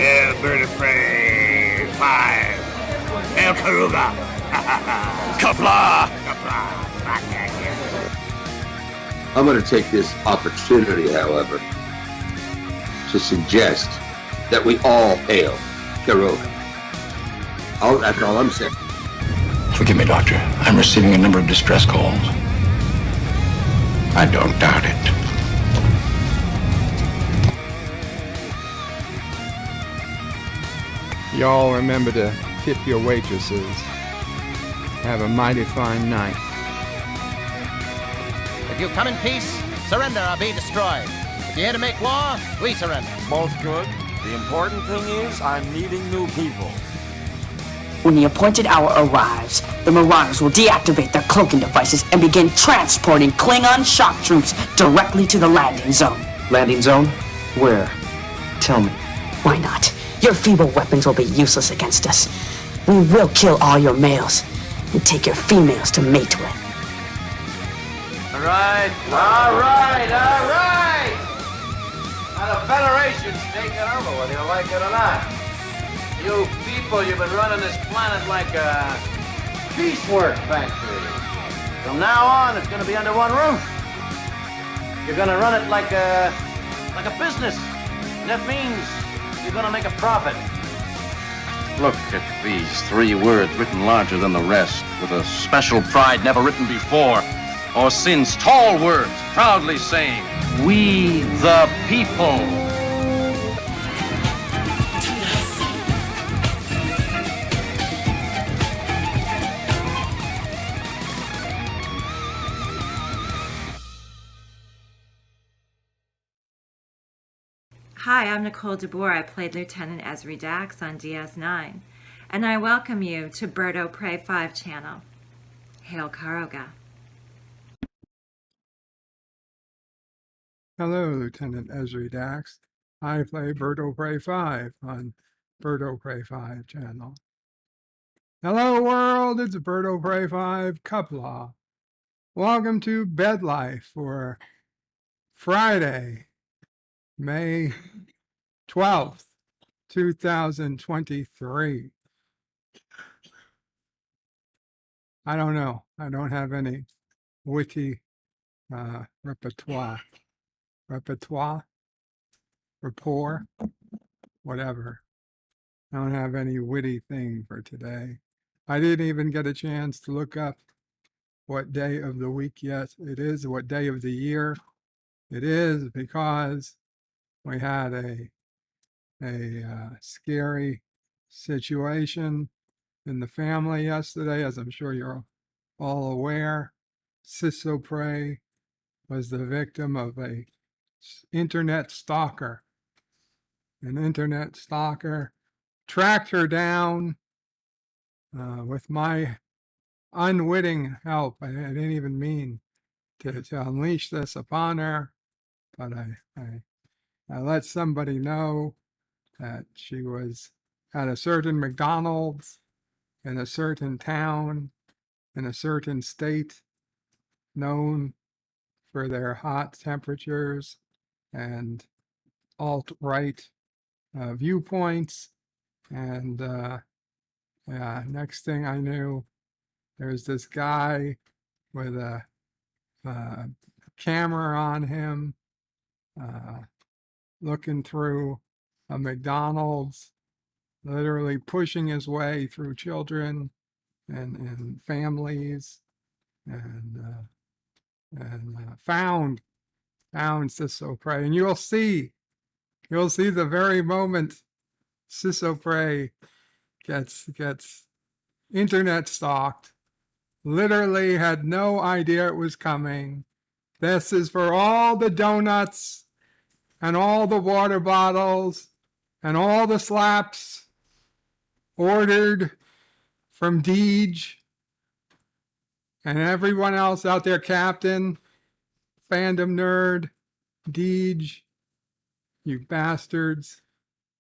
Bird of Prey 5. El Caruga. Kapla! I'm going to take this opportunity, however, to suggest that we all hail Caruga. That's all I'm saying. Forgive me, Doctor. I'm receiving a number of distress calls. I don't doubt it. Y'all remember to tip your waitresses. Have a mighty fine night. If you come in peace, surrender or be destroyed. If you're here to make war, we surrender. Both good. The important thing is I'm meeting new people. When the appointed hour arrives, the Marauders will deactivate their cloaking devices and begin transporting Klingon shock troops directly to the landing zone. Landing zone? Where? Tell me. Why not? Your feeble weapons will be useless against us. We will kill all your males and take your females to mate with. All right. Now the Federation's taking over, whether you like it or not. You people, you've been running this planet like a piecework factory. From now on, it's going to be under one roof. You're going to run it like a business. And that means you're going to make a profit. Look at these 3 words written larger than the rest, with a special pride never written before or since. Tall words proudly saying, "We the people." Hi, I'm Nicole DeBoer. I played Lieutenant Ezri Dax on DS9, and I welcome you to SisOPrey's 5 channel. Hail Caruga. Hello, Lieutenant Ezri Dax. I play SisOPrey's 5 on SisOPrey's 5 channel. Hello, world. It's SisOPrey's 5 Cuplaw. Welcome to Bed Life for Friday, May 12th, 2023. I don't know. I don't have any witty rapport, whatever. I don't have any witty thing for today. I didn't even get a chance to look up what day of the week yet it is, what day of the year it is, because we had a scary situation in the family yesterday, as I'm sure you're all aware. SisOPrey was the victim of a internet stalker. An internet stalker tracked her down with my unwitting help. I didn't even mean to unleash this upon her, but I let somebody know that she was at a certain McDonald's in a certain town in a certain state known for their hot temperatures and alt-right viewpoints. And next thing I knew, there's this guy with a camera on him looking through a McDonald's, literally pushing his way through children and families, and found SisOPrey. And you'll see the very moment SisOPrey gets internet stalked, literally had no idea it was coming. This is for all the donuts and all the water bottles and all the slaps ordered from Deej and everyone else out there, Captain, fandom nerd, Deej, you bastards.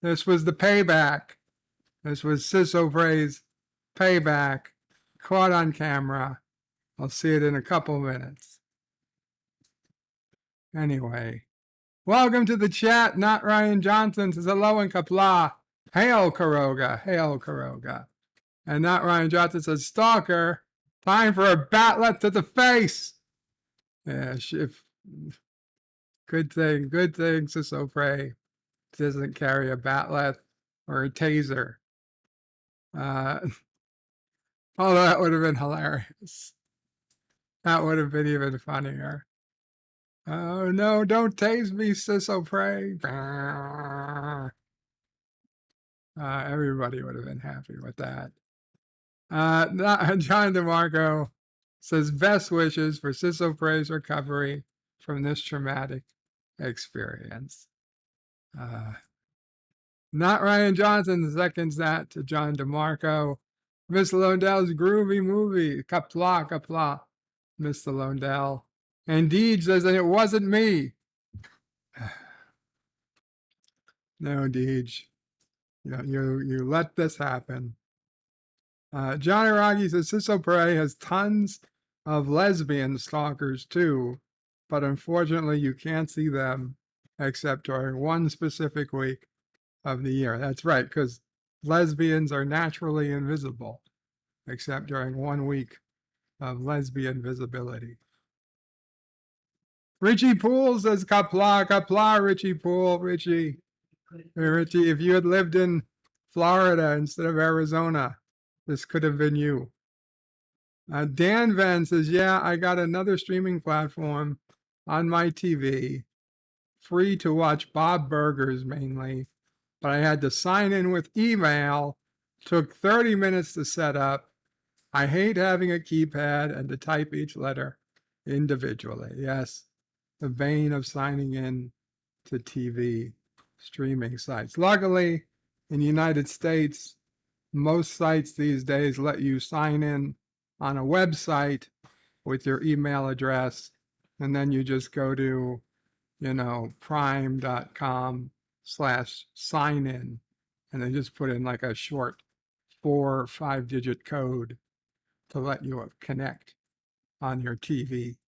This was the payback. This was SisOPrey's payback, caught on camera. I'll see it in a couple minutes. Anyway, welcome to the chat. Not Ryan Johnson says hello and kapla. Hail Karoga, hail Karoga. And not Ryan Johnson says, Stalker, time for a batlet to the face. Yeah, good thing, SisOPrey doesn't carry a batlet or a taser. Although that would have been hilarious. That would have been even funnier. Oh no, don't tase me, SisOPrey. Everybody would have been happy with that. John DeMarco says best wishes for SisOPrey's recovery from this traumatic experience. Not Ryan Johnson seconds that to John DeMarco. Miss Londell's groovy movie. Kapla, kapla, Mr. Londell. And Deej says, and it wasn't me. No, Deej. You let this happen. Johnny Rocky says, SisOPrey has tons of lesbian stalkers too, but unfortunately you can't see them except during one specific week of the year. That's right, because lesbians are naturally invisible, except during 1 week of lesbian visibility. Richie Poole says, kapla, kapla, Richie Poole, Richie, if you had lived in Florida instead of Arizona, this could have been you. Dan Van says, yeah, I got another streaming platform on my TV, free to watch Bob Burgers mainly, but I had to sign in with email, took 30 minutes to set up. I hate having a keypad and to type each letter individually. Yes, the bane of signing in to TV streaming sites. Luckily, in the United States, most sites these days let you sign in on a website with your email address, and then you just go to, prime.com/sign-in, and they just put in like a short 4 or 5-digit code to let you connect on your TV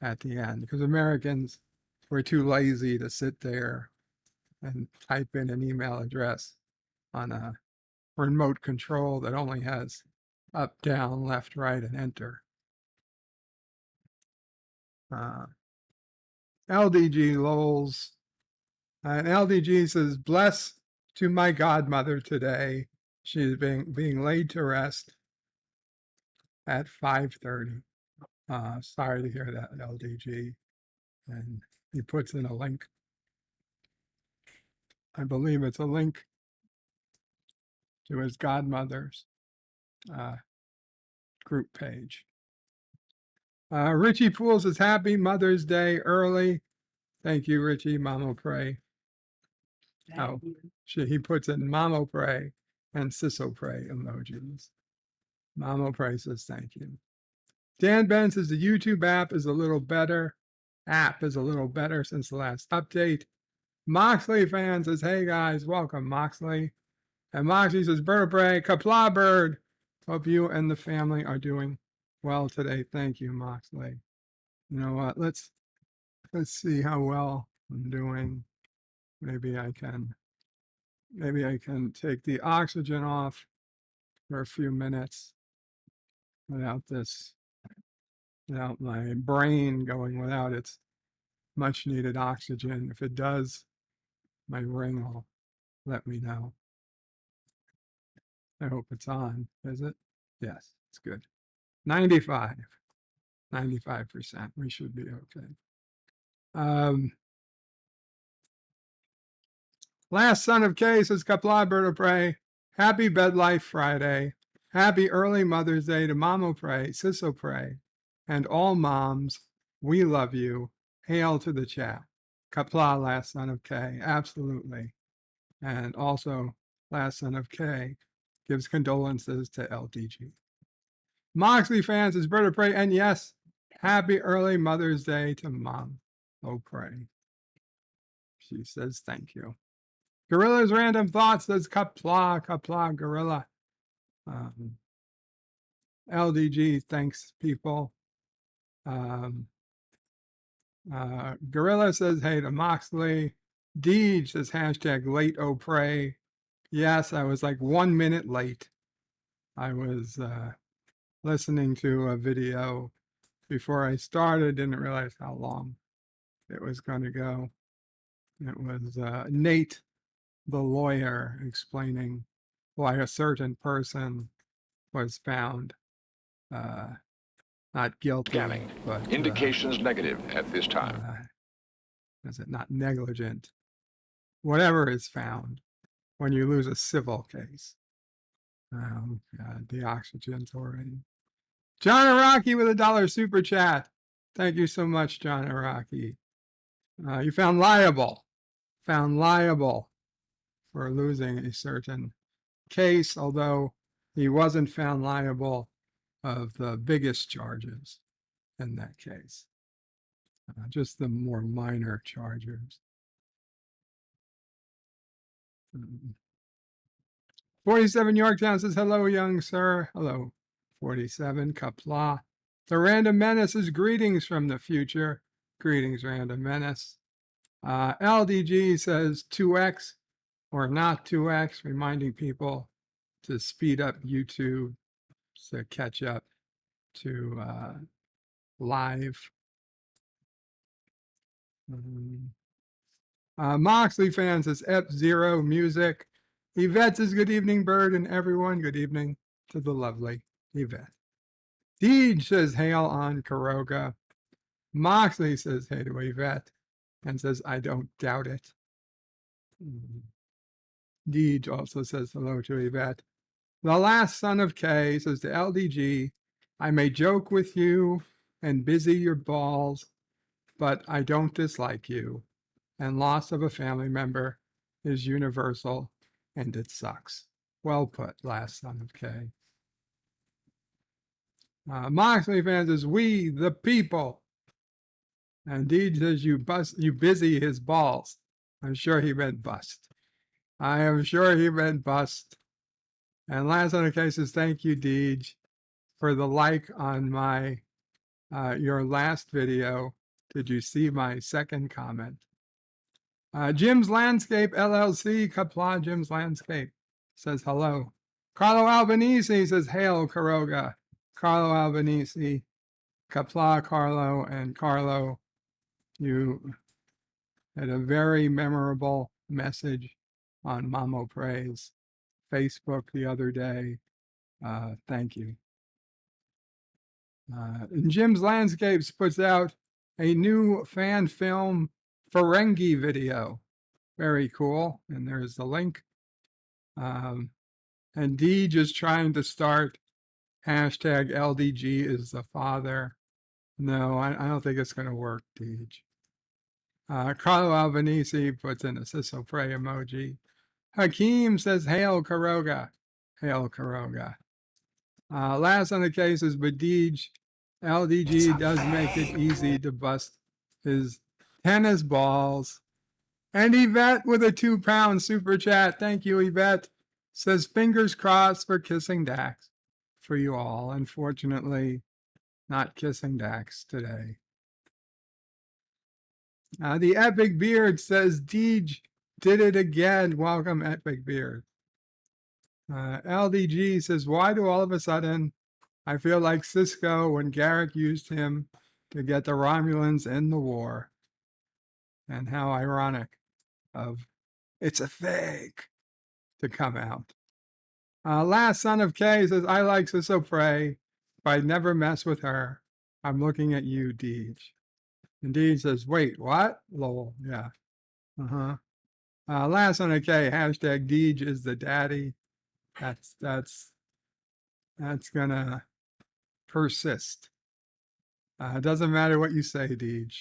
at the end, because Americans were too lazy to sit there and type in an email address on a remote control that only has up, down, left, right, and enter. LDG Lowell's, and LDG says, bless to my godmother today. She is being laid to rest at 5:30. Sorry to hear that, LDG. And he puts in a link. I believe it's a link to his godmother's group page. Richie Poole says, happy Mother's Day early. Thank you, Richie. SisOPrey. Oh, he puts in SisOPrey and SisOPrey emojis. SisOPrey says, thank you. Dan Ben says, the YouTube app is a little better. Since the last update. Moxley fan says, hey guys, welcome, Moxley. And Moxley says, bird of prey, kapla bird. Hope you and the family are doing well today. Thank you, Moxley. You know what? Let's see how well I'm doing. Maybe I can take the oxygen off for a few minutes without my brain going without its much needed oxygen. If it does, my ring will let me know. I hope it's on. Is it? Yes, it's good. 95%. We should be okay. Last son of K says, kapla, bird of prey. Happy Bed Life Friday. Happy early Mother's Day to SisOPrey, SisOPrey, and all moms. We love you. Hail to the chat. Kapla, last son of K. Absolutely. And also, last son of K gives condolences to LDG. Moxley fans is bird of prey, and yes, happy early Mother's Day to SisOPrey. She says thank you. Gorilla's random thoughts says kapla, kapla, gorilla. LDG, thanks people. Gorilla says hey to Moxley. Deej says hashtag late OPrey. Yes, I was like 1 minute late. I was listening to a video before I started, didn't realize how long it was going to go. It was Nate, the lawyer, explaining why a certain person was found not guilty, Scanning. but Indications negative at this time. is it not negligent? Whatever is found when you lose a civil case. God, the oxygen's already. John Araki with $1 super chat. Thank you so much, John Araki. You found liable for losing a certain case, although he wasn't found liable of the biggest charges in that case, just the more minor charges. 47 Yorktown says, hello, young sir. Hello, 47 Kapla. The Random Menace is greetings from the future. Greetings, Random Menace. LDG says 2x or not 2x, reminding people to speed up YouTube to catch up to live. Moxley fan says F0 music. Yvette says good evening, Bird, and everyone. Good evening to the lovely Yvette. Deej says hail on Karoga. Moxley says hey to Yvette and says I don't doubt it. Deej also says hello to Yvette. The last son of K says to LDG, I may joke with you and busy your balls, but I don't dislike you. And loss of a family member is universal and it sucks. Well put, last son of K. Moxley fans says, we the people. And Deej says you busy his balls. I'm sure he meant bust. I am sure he meant bust. And last on the case says, thank you, Deej, for the like on my your last video. Did you see my second comment? Jim's Landscape LLC, Kapla Jim's Landscape says hello. Carlo Albanese says hail, Karoga. Carlo Albanese, Kapla, Carlo, and Carlo, you had a very memorable message on SisOPrey's Facebook the other day. Thank you. Jim's Landscapes puts out a new fan film Ferengi video. Very cool. And there's the link. And Deej is trying to start hashtag LDG is the father. No, I don't think it's going to work, Deej. Carlo Albanese puts in a SisOPrey emoji. Hakeem says, hail, Karoga. Hail, Karoga. Last on the case is Badij. LDG does make it easy to bust his tennis balls. And Yvette with a £2 super chat. Thank you, Yvette. Says fingers crossed for Kissing Dax for you all. Unfortunately, not Kissing Dax today. The Epic Beard says Deej did it again. Welcome, Epic Beard. LDG says, why do all of a sudden I feel like Cisco when Garrick used him to get the Romulans in the war? And how ironic of it's a fake to come out. Last son of K says, I like SisOPrey, but I'd never mess with her. I'm looking at you, Deej. And Deej says, wait, what? Lol, yeah. Last son of K, hashtag Deej is the daddy. That's gonna persist. Doesn't matter what you say, Deej.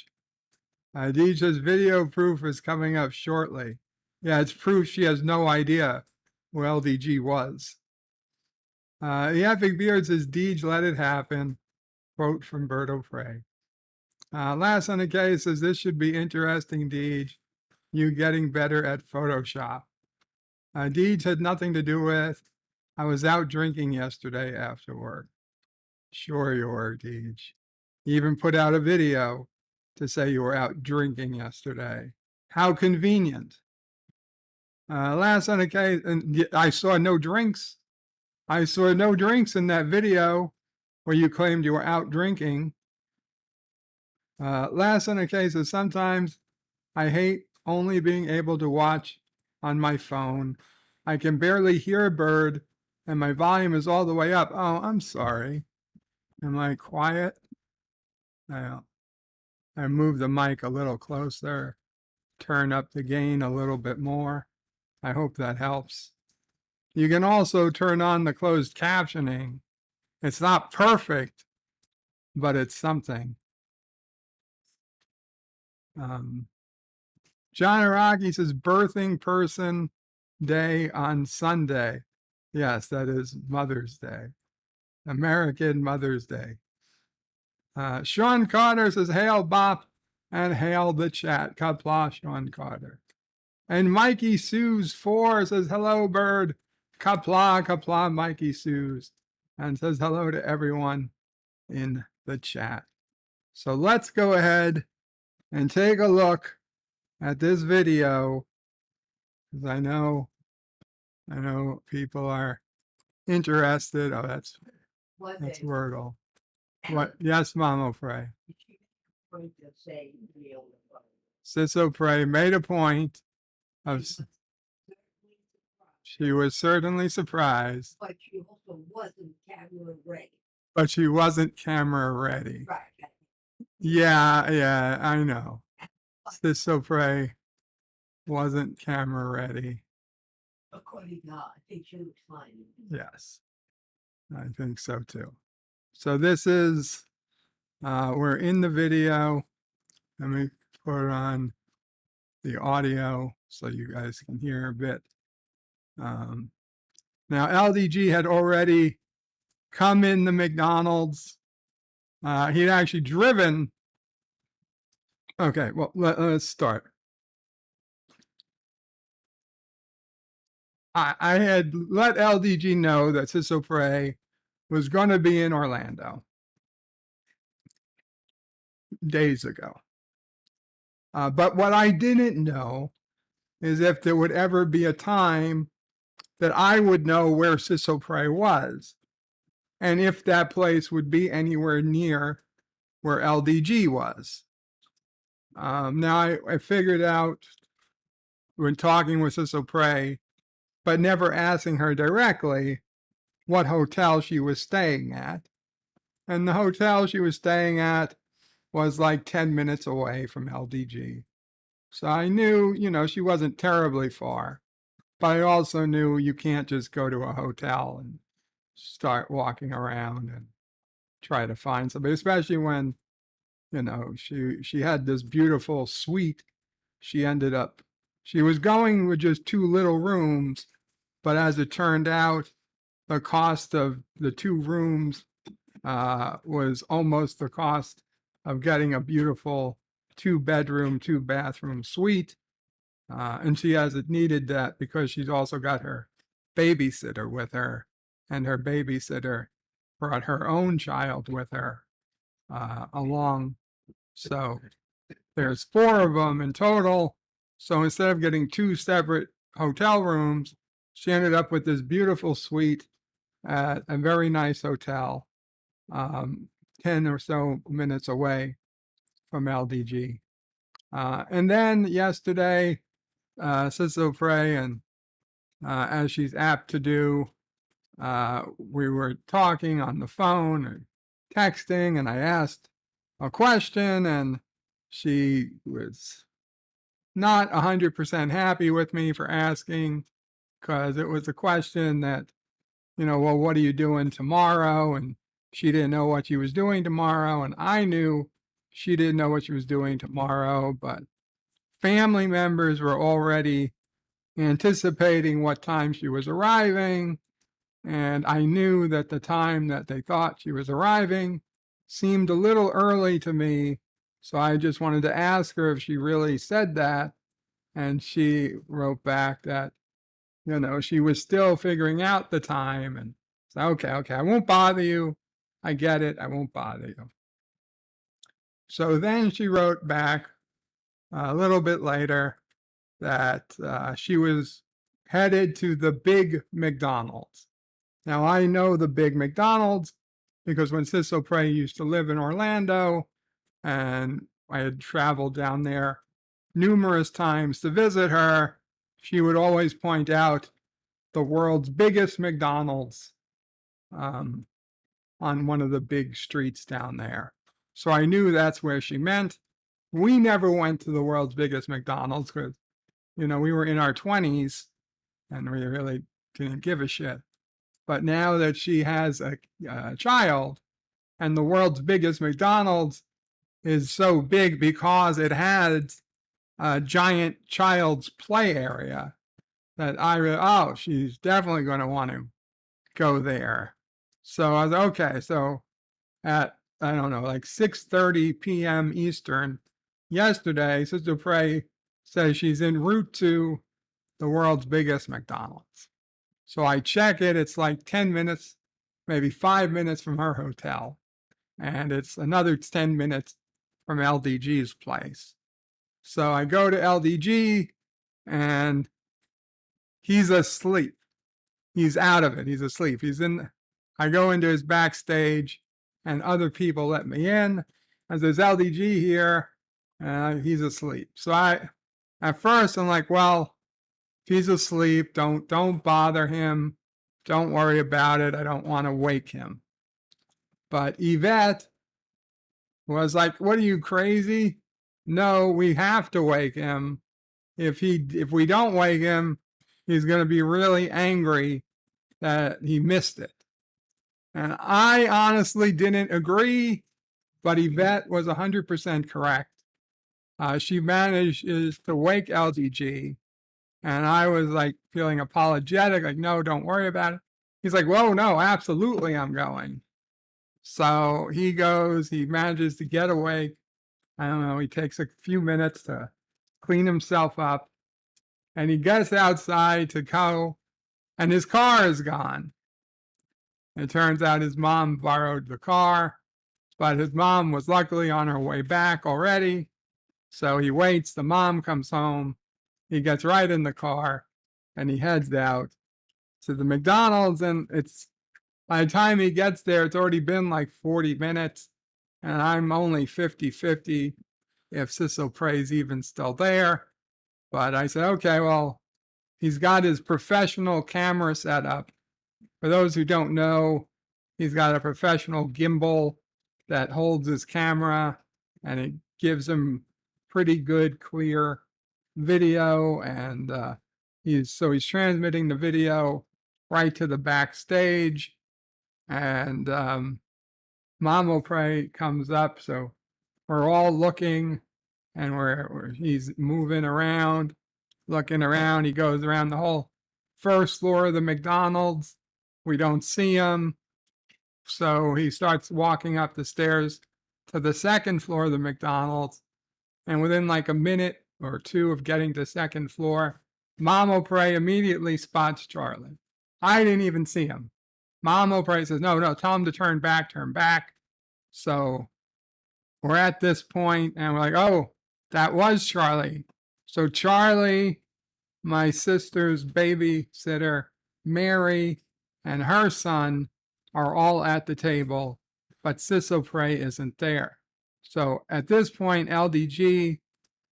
Deej says video proof is coming up shortly. Yeah, it's proof she has no idea who LDG was. The Epic Beard says Deej let it happen. Quote from SisOPrey. Last on the case says this should be interesting, Deej. You getting better at Photoshop. Deej had nothing to do with. I was out drinking yesterday after work. Sure you were, Deej. You even put out a video to say you were out drinking yesterday. How convenient. Last on occasion, I saw no drinks. I saw no drinks in that video where you claimed you were out drinking. Last on occasion, sometimes I hate only being able to watch on my phone. I can barely hear a bird and my volume is all the way up. Oh, I'm sorry. Am I quiet? I move the mic a little closer, turn up the gain a little bit more. I hope that helps. You can also turn on the closed captioning. It's not perfect, but it's something. John Araki says birthing person day on Sunday. Yes, that is Mother's Day. American Mother's Day. Sean Carter says, hail Bop and hail the chat. Kapla, Sean Carter. And Mikey Sues 4 says, hello, bird. Kapla, kapla, Mikey Sues. And says hello to everyone in the chat. So let's go ahead and take a look at this video, because I know people are interested. Oh, that's Wordle. What? Yes, Mama Frey. SisOPrey made a point of. She was certainly surprised. But she also wasn't camera ready. But she wasn't camera ready. Right. Yeah, I know. SisOPrey wasn't camera ready. According to her, I think she looks fine. Yes, I think so too. So this is, we're in the video. Let me put on the audio so you guys can hear a bit. Now LDG had already come in the McDonald's. He'd actually driven. Okay, well, let's start. I had let LDG know that SisOPrey was going to be in Orlando days ago. But what I didn't know is if there would ever be a time that I would know where SisOPrey was, and if that place would be anywhere near where LDG was. Now I figured out when talking with SisOPrey, but never asking her directly, what hotel she was staying at. And the hotel she was staying at was like 10 minutes away from LDG. So I knew, she wasn't terribly far, but I also knew you can't just go to a hotel and start walking around and try to find somebody, especially when, she had this beautiful suite. She was going with just 2 little rooms, but as it turned out, the cost of the 2 rooms was almost the cost of getting a beautiful 2-bedroom, 2-bathroom suite. And she hasn't needed that because she's also got her babysitter with her, and her babysitter brought her own child with her along. So there's 4 of them in total. So instead of getting 2 separate hotel rooms, she ended up with this beautiful suite at a very nice hotel, 10 or so minutes away from LDG. And then yesterday, SisOPrey, and as she's apt to do, we were talking on the phone and texting, and I asked a question, and she was not 100% happy with me for asking, because it was a question that, well, what are you doing tomorrow? And she didn't know what she was doing tomorrow, and I knew she didn't know what she was doing tomorrow, but family members were already anticipating what time she was arriving, and I knew that the time that they thought she was arriving seemed a little early to me, so I just wanted to ask her if she really said that, and she wrote back that, she was still figuring out the time, and said, okay, I won't bother you. I get it. I won't bother you. So then she wrote back a little bit later that she was headed to the big McDonald's. Now, I know the big McDonald's because when SisOPrey used to live in Orlando, and I had traveled down there numerous times to visit her, she would always point out the world's biggest McDonald's on one of the big streets down there. So I knew that's where she meant. We never went to the world's biggest McDonald's because, we were in our 20s and we really didn't give a shit. But now that she has a child, and the world's biggest McDonald's is so big because it has a giant child's play area, that she's definitely going to want to go there. So I was okay. So at, I don't know, like 6:30 p.m. Eastern yesterday, SisOPrey says she's en route to the world's biggest McDonald's. So I check it. It's like 10 minutes, maybe 5 minutes from her hotel. And it's another 10 minutes from LDG's place. So I go to LDG and he's asleep. He's out of it. He's asleep. I go into his backstage and other people let me in. As there's LDG here, he's asleep. So at first I'm like, well, if he's asleep, don't bother him. Don't worry about it. I don't want to wake him. But Yvette was like, what are you, crazy? No, we have to wake him. If we don't wake him, he's going to be really angry that he missed it. And I honestly didn't agree, but Yvette was 100% correct. She managed to wake LDG, and I was like feeling apologetic, like, no, don't worry about it. He's like, whoa, no, absolutely, I'm going. So he goes, he manages to get awake. I don't know, he takes a few minutes to clean himself up, and he gets outside to go, and his car is gone. It turns out his mom borrowed the car, but his mom was luckily on her way back already. So he waits, the mom comes home, he gets right in the car, and he heads out to the McDonald's, and by the time he gets there, it's already been like 40 minutes, and I'm only 50-50 if SisOPrey's even still there. But I said, okay, well, he's got his professional camera set up. For those who don't know, he's got a professional gimbal that holds his camera, and it gives him pretty good, clear video. And he's transmitting the video right to the backstage. And SisOPrey comes up, so we're all looking, and he's moving around, looking around. He goes around the whole first floor of the McDonald's. We don't see him. So he starts walking up the stairs to the second floor of the McDonald's. And within like a minute or two of getting to the second floor, SisOPrey immediately spots Charlie. I didn't even see him. SisOPrey says, no, tell him to turn back. So we're at this point and we're like, oh, that was Charlie. So Charlie, my sister's babysitter, Mary, and her son are all at the table, but SisOPrey isn't there. So at this point, LDG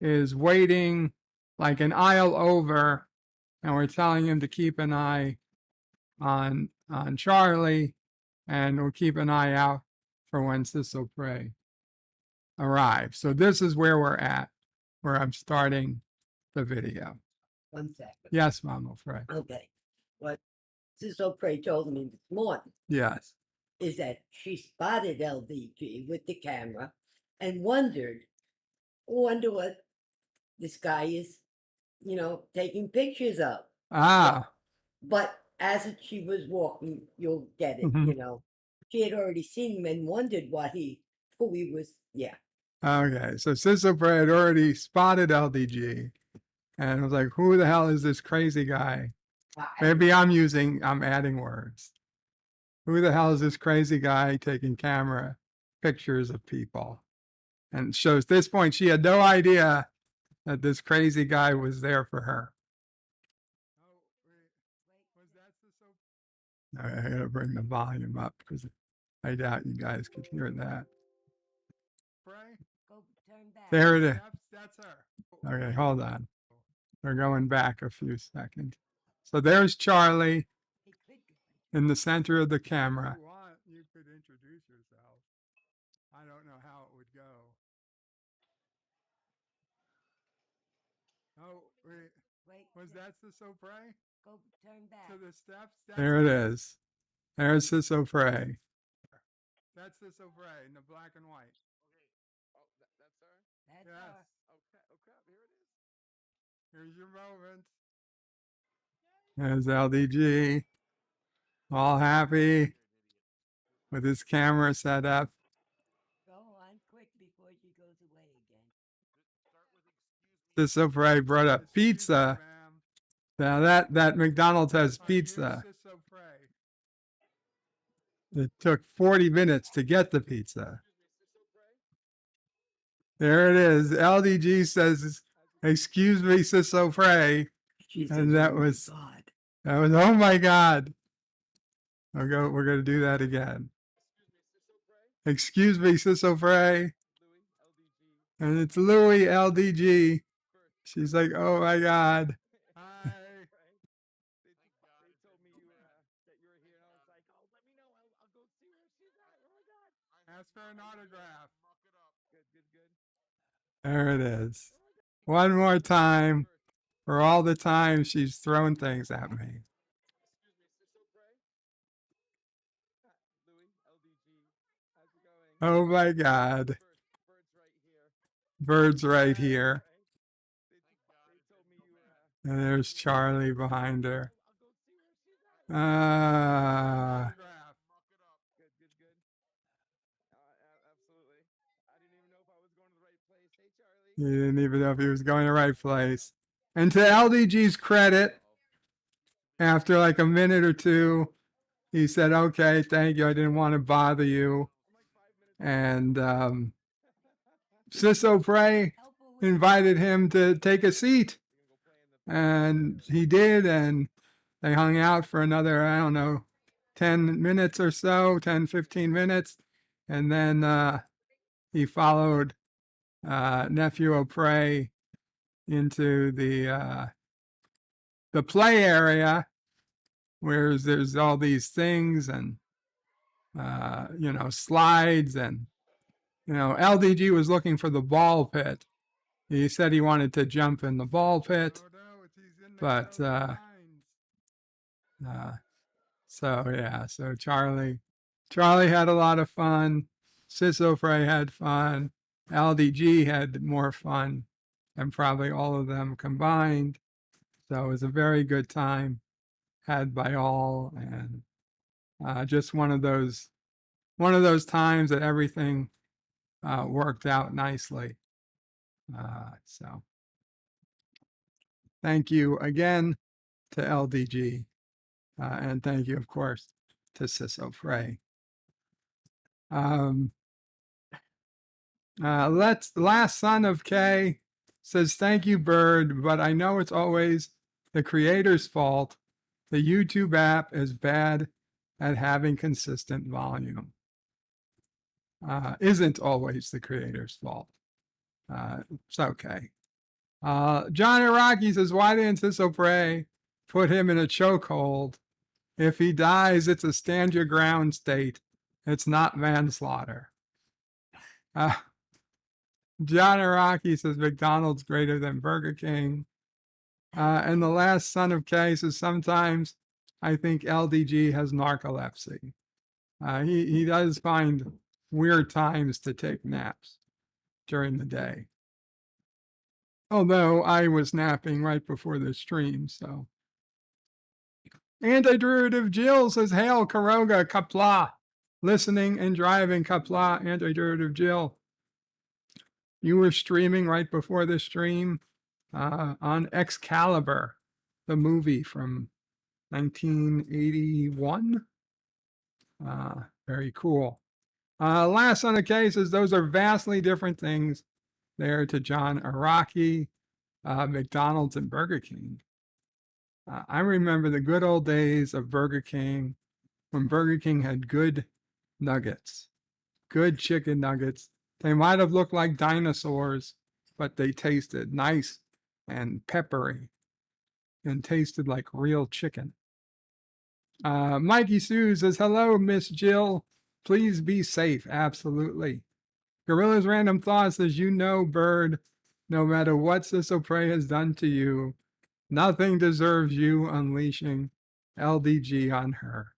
is waiting like an aisle over, and we're telling him to keep an eye on Charlie, and we'll keep an eye out for when SisOPrey arrives. So this is where we're at, where I'm starting the video. 1 second. Yes, SisOPrey. Okay. What SisOPrey told me this morning Yes. is that she spotted LDG with the camera and wonder what this guy is, taking pictures of. But as she was walking, you'll get it, She had already seen him and wondered who he was. Yeah. Okay. So SisOPrey had already spotted LDG and was like, who the hell is this crazy guy? Maybe I'm adding words. Who the hell is this crazy guy taking camera pictures of people? And so at this point, she had no idea that this crazy guy was there for her. I gotta bring the volume up because I doubt you guys could hear that. There it is. That's her. Okay, hold on. We're going back a few seconds. So there's Charlie in the center of the camera. If you want, you could introduce yourself. I don't know how it would go. Oh, wait. Was that SisOPrey? Go turn back. To the steps? There it is. There's SisOPrey. That's SisOPrey in the black and white. Okay. Oh, that's her? That's Yes. her. Okay, okay, here it is. Here's your moment. There's LDG. All happy with his camera set up. Go on quick before she goes away again. SisOPrey brought up pizza. Now that McDonald's has pizza. It took 40 minutes to get the pizza. There it is. LDG says, "Excuse me, SisOPrey," and that was oh my God. We're gonna do that again. Excuse me, SisOPrey. And it's Louie LDG. She's like, oh my God. Hi. They told me that you were here, and I was like, oh, let me know. I'll go see where she's at. Oh my God. Ask for an autograph. Good. There it is. One more time for all the time she's thrown things at me. Oh my God. Bird's right here. And there's Charlie behind her. He didn't even know if he was going to the right place. And to LDG's credit, after like a minute or two, he said, okay, thank you. I didn't want to bother you. And SisOPrey invited him to take a seat. And he did. And they hung out for another, I don't know, 10 minutes or so, 10, 15 minutes. And then he followed Nephew O'Prey into the play area where there's all these things and slides, and LDG was looking for the ball pit. He said he wanted to jump in the ball pit, but so Charlie had a lot of fun. SisOPrey had fun. LDG had more fun than probably all of them combined. So it was a very good time had by all, and just one of those times that everything worked out nicely. So thank you again to LDG, and thank you, of course, to SisOPrey. Last Son of K says, thank you, Bird, but I know it's always the creator's fault. The YouTube app is bad at having consistent volume. Isn't always the creator's fault. It's okay. John Iraqi says, why didn't SisOPrey put him in a chokehold? If he dies, it's a stand your ground state. It's not manslaughter. John Iraqi says McDonald's greater than Burger King. And the last Son of K says, sometimes I think LDG has narcolepsy. He does find weird times to take naps during the day. Although I was napping right before the stream, so. Antiderivative Jill says, hail Karoga, Kapla. Listening and driving, Kapla, Antiderivative Jill. You were streaming right before the stream on Excalibur, the movie from 1981. Very cool. Last Son of K says, those are vastly different things there to John Iraqi, McDonald's and Burger King. I remember the good old days of Burger King when Burger King had good nuggets, good chicken nuggets. They might have looked like dinosaurs, but they tasted nice and peppery and tasted like real chicken. Mikey Sue says, hello, Miss Jill. Please be safe. Absolutely. Gorilla's Random Thoughts says, you know, Bird, no matter what SisOPrey has done to you, nothing deserves you unleashing LDG on her.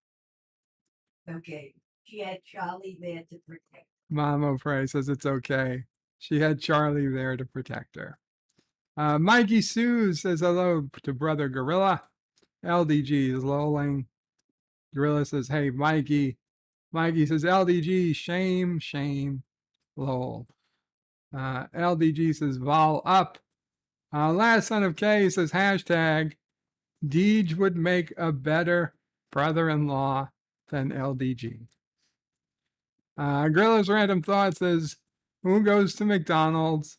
Okay. She had Charlie there to protect. Mom O'Prey says it's okay. She had Charlie there to protect her. Mikey Sue says hello to brother Gorilla. LDG is lolling. Gorilla says, hey, Mikey. Mikey says, LDG, shame, shame, lol. LDG says, vol up. Last Son of K says, hashtag, Deej would make a better brother-in-law than LDG. Gorilla's Random Thought says, who goes to McDonald's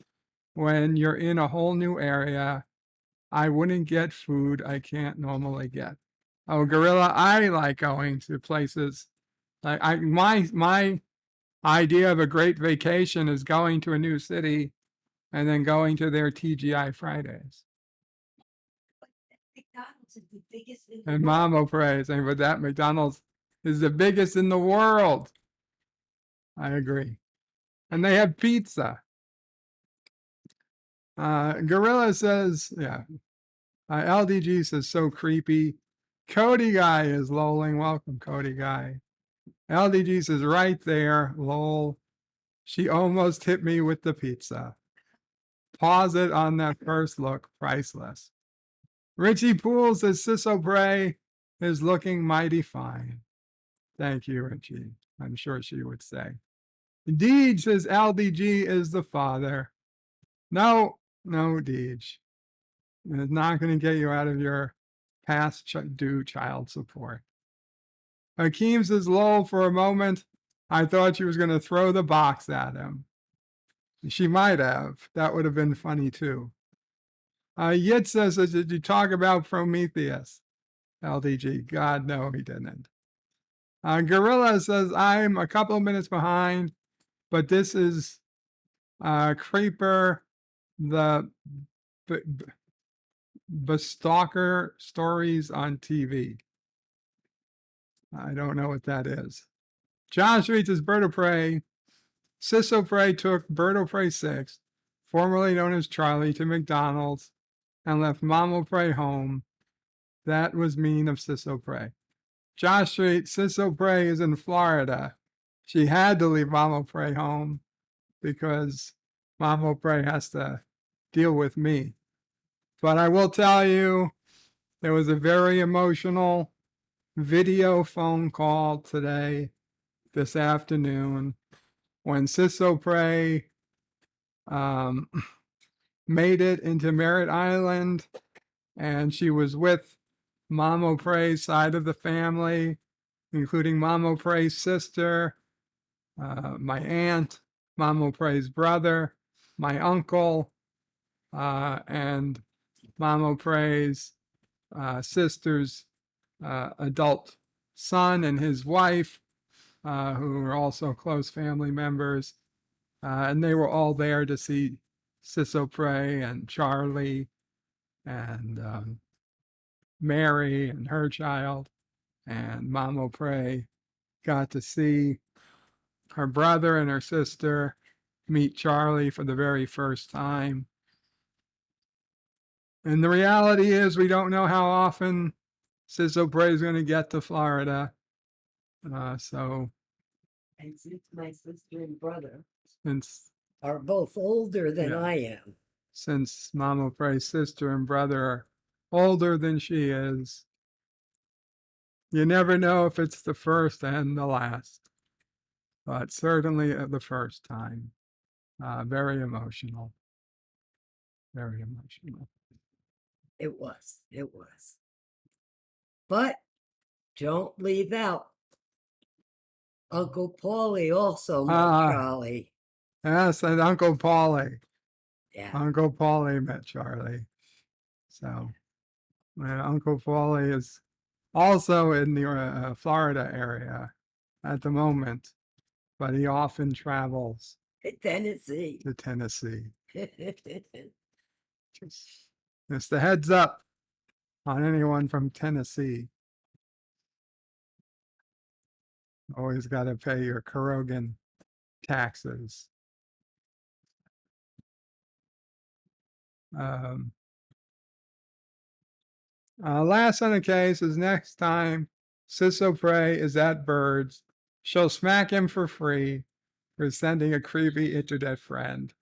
when you're in a whole new area? I wouldn't get food I can't normally get. Oh, Gorilla, I like going to places. My idea of a great vacation is going to a new city and then going to their TGI Fridays. McDonald's is the biggest in the And world. Mom O'Prey saying, but that McDonald's is the biggest in the world. I agree. And they have pizza. Gorilla says, yeah. LDG says, so creepy. Cody Guy is lolling. Welcome, Cody Guy. LDG says, right there, lol. She almost hit me with the pizza. Pause it on that first look, priceless. Richie Poole says, SisOPrey is looking mighty fine. Thank you, Richie. I'm sure she would say. Deej says, LDG is the father. No, Deej. It's not going to get you out of your past due child support. Hakeem says, lol, for a moment, I thought she was going to throw the box at him. She might have. That would have been funny too. Yit says, did you talk about Prometheus? LDG. God, no, he didn't. Gorilla says, I'm a couple of minutes behind, but this is Creeper, the Stalker stories on TV. I don't know what that is. John Street says, Bird of Prey. SisOPrey took Bird of Prey 6, formerly known as Charlie, to McDonald's and left Mom O'Prey home. That was mean of SisOPrey. Josh Street, SisOPrey is in Florida. She had to leave Mom O'Prey home because Mom O'Prey has to deal with me. But I will tell you, there was a very emotional video phone call today, this afternoon, when SisOPrey made it into Merritt Island, and she was with Mom O'Prey's side of the family, including Mom O'Prey's sister, my aunt, Mom O'Prey's brother, my uncle, and Mom O'Prey's sister's adult son and his wife, who were also close family members. And they were all there to see SisOPrey and Charlie and Mary and her child. And Mom O'Prey got to see her brother and her sister meet Charlie for the very first time. And the reality is, we don't know how often SisOPrey is going to get to Florida. So, And since my sister and brother since are both older than Yeah. I am, since Mom O'Prey's sister and brother are older than she is, you never know if it's the first and the last, but certainly the first time. Very emotional. Very emotional. it was. It was. But don't leave out Uncle Paulie also met Charlie. Yes, and Uncle Paulie. Yeah. Uncle Paulie met Charlie. So, Uncle Paulie is also in the Florida area at the moment, but he often travels Tennessee. to Tennessee. Just a heads up on anyone from Tennessee. Always got to pay your Carogan taxes. Last on the case is next time SisOPrey is at Birds, she'll smack him for free for sending a creepy internet friend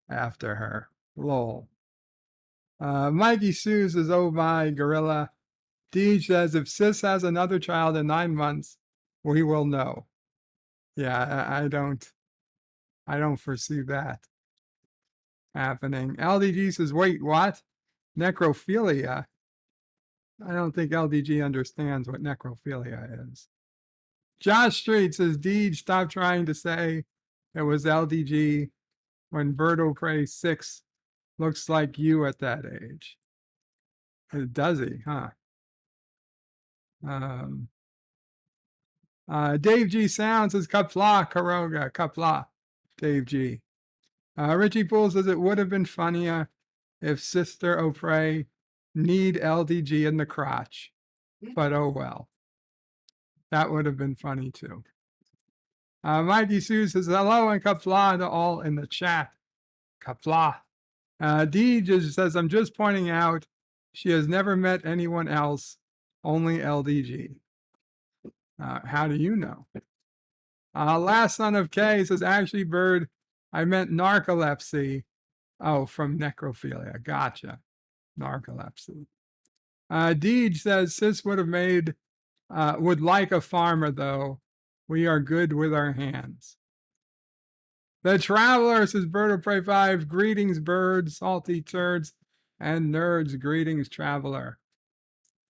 after her. Lol. Mikey Sue says, oh my, gorilla. Deej says, if Sis has another child in 9 months, we will know. Yeah, I don't foresee that happening. LDG says, wait, what? Necrophilia? I don't think LDG understands what necrophilia is. Josh Street says, Deej, stop trying to say it was LDG when Birdo Prey 6 looks like you at that age. Does he, huh? Dave G Sounds says, Kapla, Karoga, Kapla, Dave G. Richie Poole says, it would have been funnier if Sister O'Prey need LDG in the crotch, but oh well. That would have been funny too. Mikey Sue says, hello and Kapla to all in the chat. Kapla. Dee just says, I'm just pointing out she has never met anyone else, only LDG. How do you know? Last son of K says, actually, Bird, I meant narcolepsy. Oh, from necrophilia. Gotcha. Narcolepsy. Deej says, Sis would have made, would like a farmer, though. We are good with our hands. The Traveler says, Bird of Prey 5, greetings, birds, salty turds, and nerds, greetings, Traveler.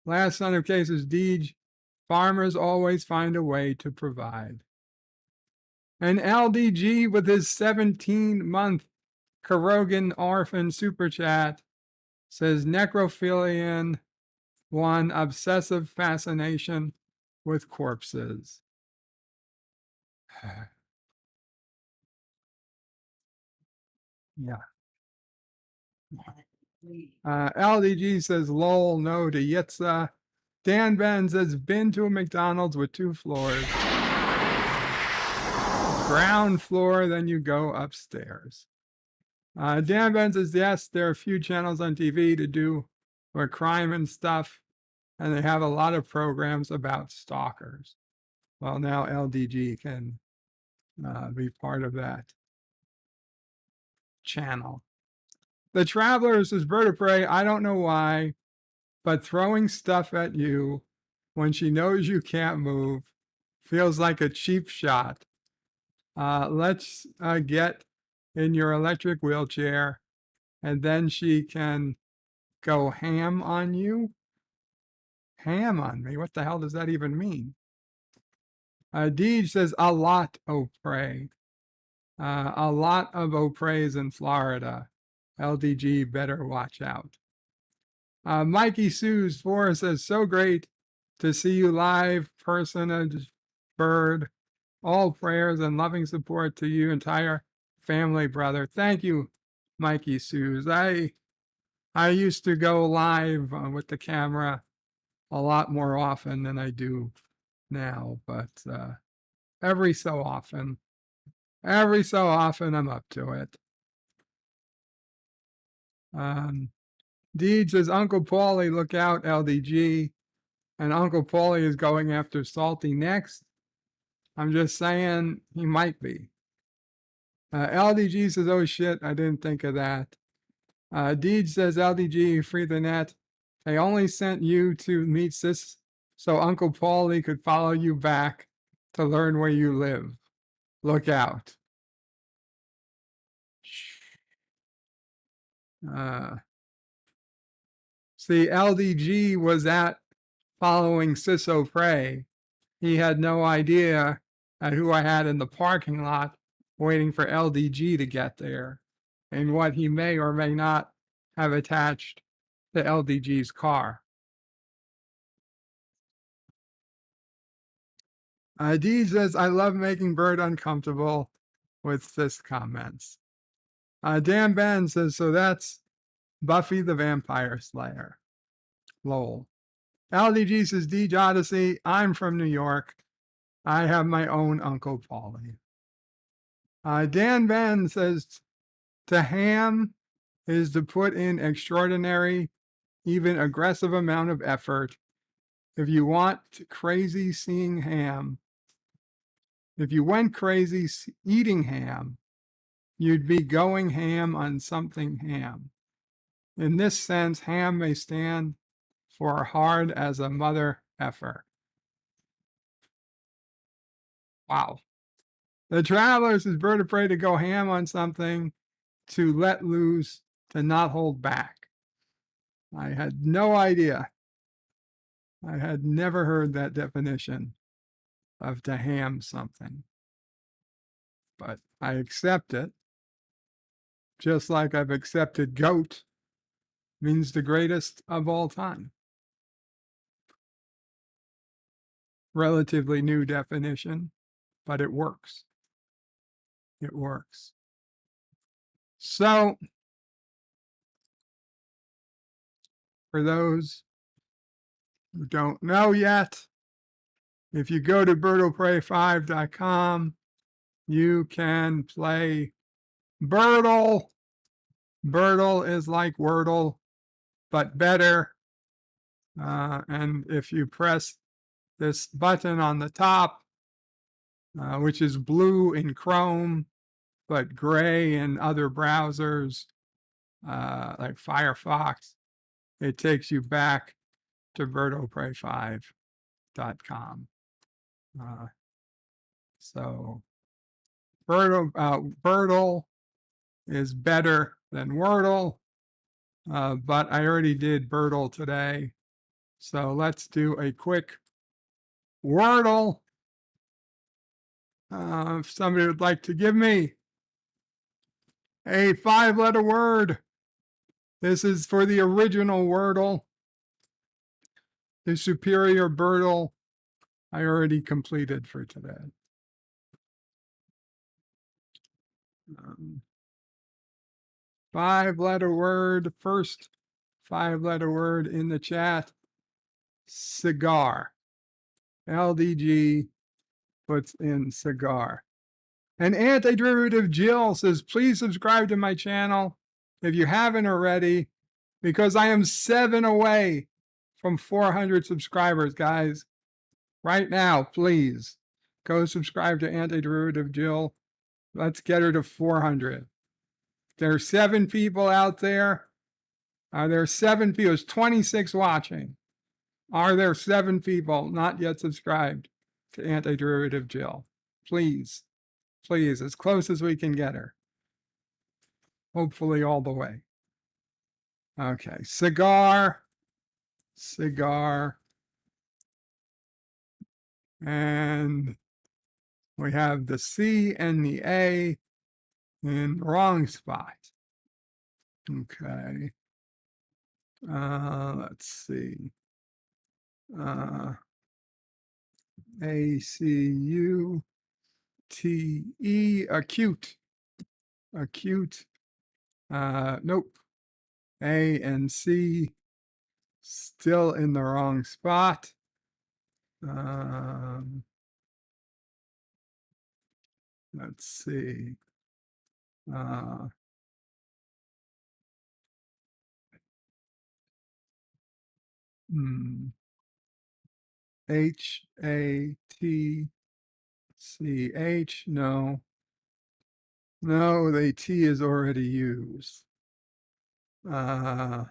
Last son of K says, Deej, farmers always find a way to provide. And LDG with his 17-month Karogan Orphan Super Chat says, Necrophilian 1, obsessive fascination with corpses. Yeah. LDG says, lol, no to Yitza. Dan Ben says, been to a McDonald's with 2 floors. Ground floor, then you go upstairs. Dan Ben says, yes, there are a few channels on TV to do with crime and stuff, and they have a lot of programs about stalkers. Well, now LDG can be part of that channel. The Traveler says, Bird of Prey, I don't know why, but throwing stuff at you when she knows you can't move feels like a cheap shot. Let's get in your electric wheelchair, and then she can go ham on you. Ham on me? What the hell does that even mean? Deej says, a lot, O'Prey. A lot of O'Preys in Florida. LDG better watch out. Mikey Sue's 4 says, so great to see you live, personage, Bird. All prayers and loving support to you, entire family, brother. Thank you, Mikey Sue's. I used to go live with the camera a lot more often than I do now, but every so often I'm up to it. Deed says, Uncle Paulie, look out, LDG. And Uncle Paulie is going after Salty next. I'm just saying he might be. LDG says, oh shit, I didn't think of that. Deed says, LDG, free the net. They only sent you to meet Sis so Uncle Paulie could follow you back to learn where you live. Look out. See, LDG was at following SisOPrey. He had no idea at who I had in the parking lot waiting for LDG to get there and what he may or may not have attached to LDG's car. D says, I love making Bird uncomfortable with this comments. Dan Ben says, so that's Buffy the Vampire Slayer. Lol. LDG says, D Odyssey, I'm from New York. I have my own Uncle Paulie. Dan Ben says, to ham is to put in extraordinary, even aggressive amount of effort. If you want crazy seeing ham, if you went crazy eating ham, you'd be going ham on something ham. In this sense, ham may stand for hard as a mother effer. Wow. The Travelers is Bird of Prey to go ham on something, to let loose, to not hold back. I had no idea. I had never heard that definition of to ham something. But I accept it. Just like I've accepted goat means the greatest of all time. Relatively new definition, but it works. It works. So, for those who don't know yet, if you go to birdofprey5.com, you can play Birdle. Birdle is like Wordle, but better. And if you press this button on the top, which is blue in Chrome, but gray in other browsers like Firefox, it takes you back to birdofprey5.com. So Birdle is better than Wordle, but I already did Birdle today. So let's do a quick Wordle. If somebody would like to give me a 5-letter word, this is for the original Wordle. The superior Birdle I already completed for today. 5-letter word, first 5-letter word in the chat, cigar. LDG puts in cigar. And antiderivative Jill says, please subscribe to my channel if you haven't already, because I am 7 away from 400 subscribers, guys. Right now, please go subscribe to antiderivative Jill. Let's get her to 400. There are 7 people out there. There are 7 people. There's 26 watching. Are there 7 people not yet subscribed to antiderivative Jill? Please, please, as close as we can get her. Hopefully all the way. Okay, cigar, cigar. And we have the C and the A in the wrong spot. Okay. Let's see. ACUTE, acute. Acute. Nope. A and C still in the wrong spot. Let's see. HATCH, no. No, the T is already used. HACS,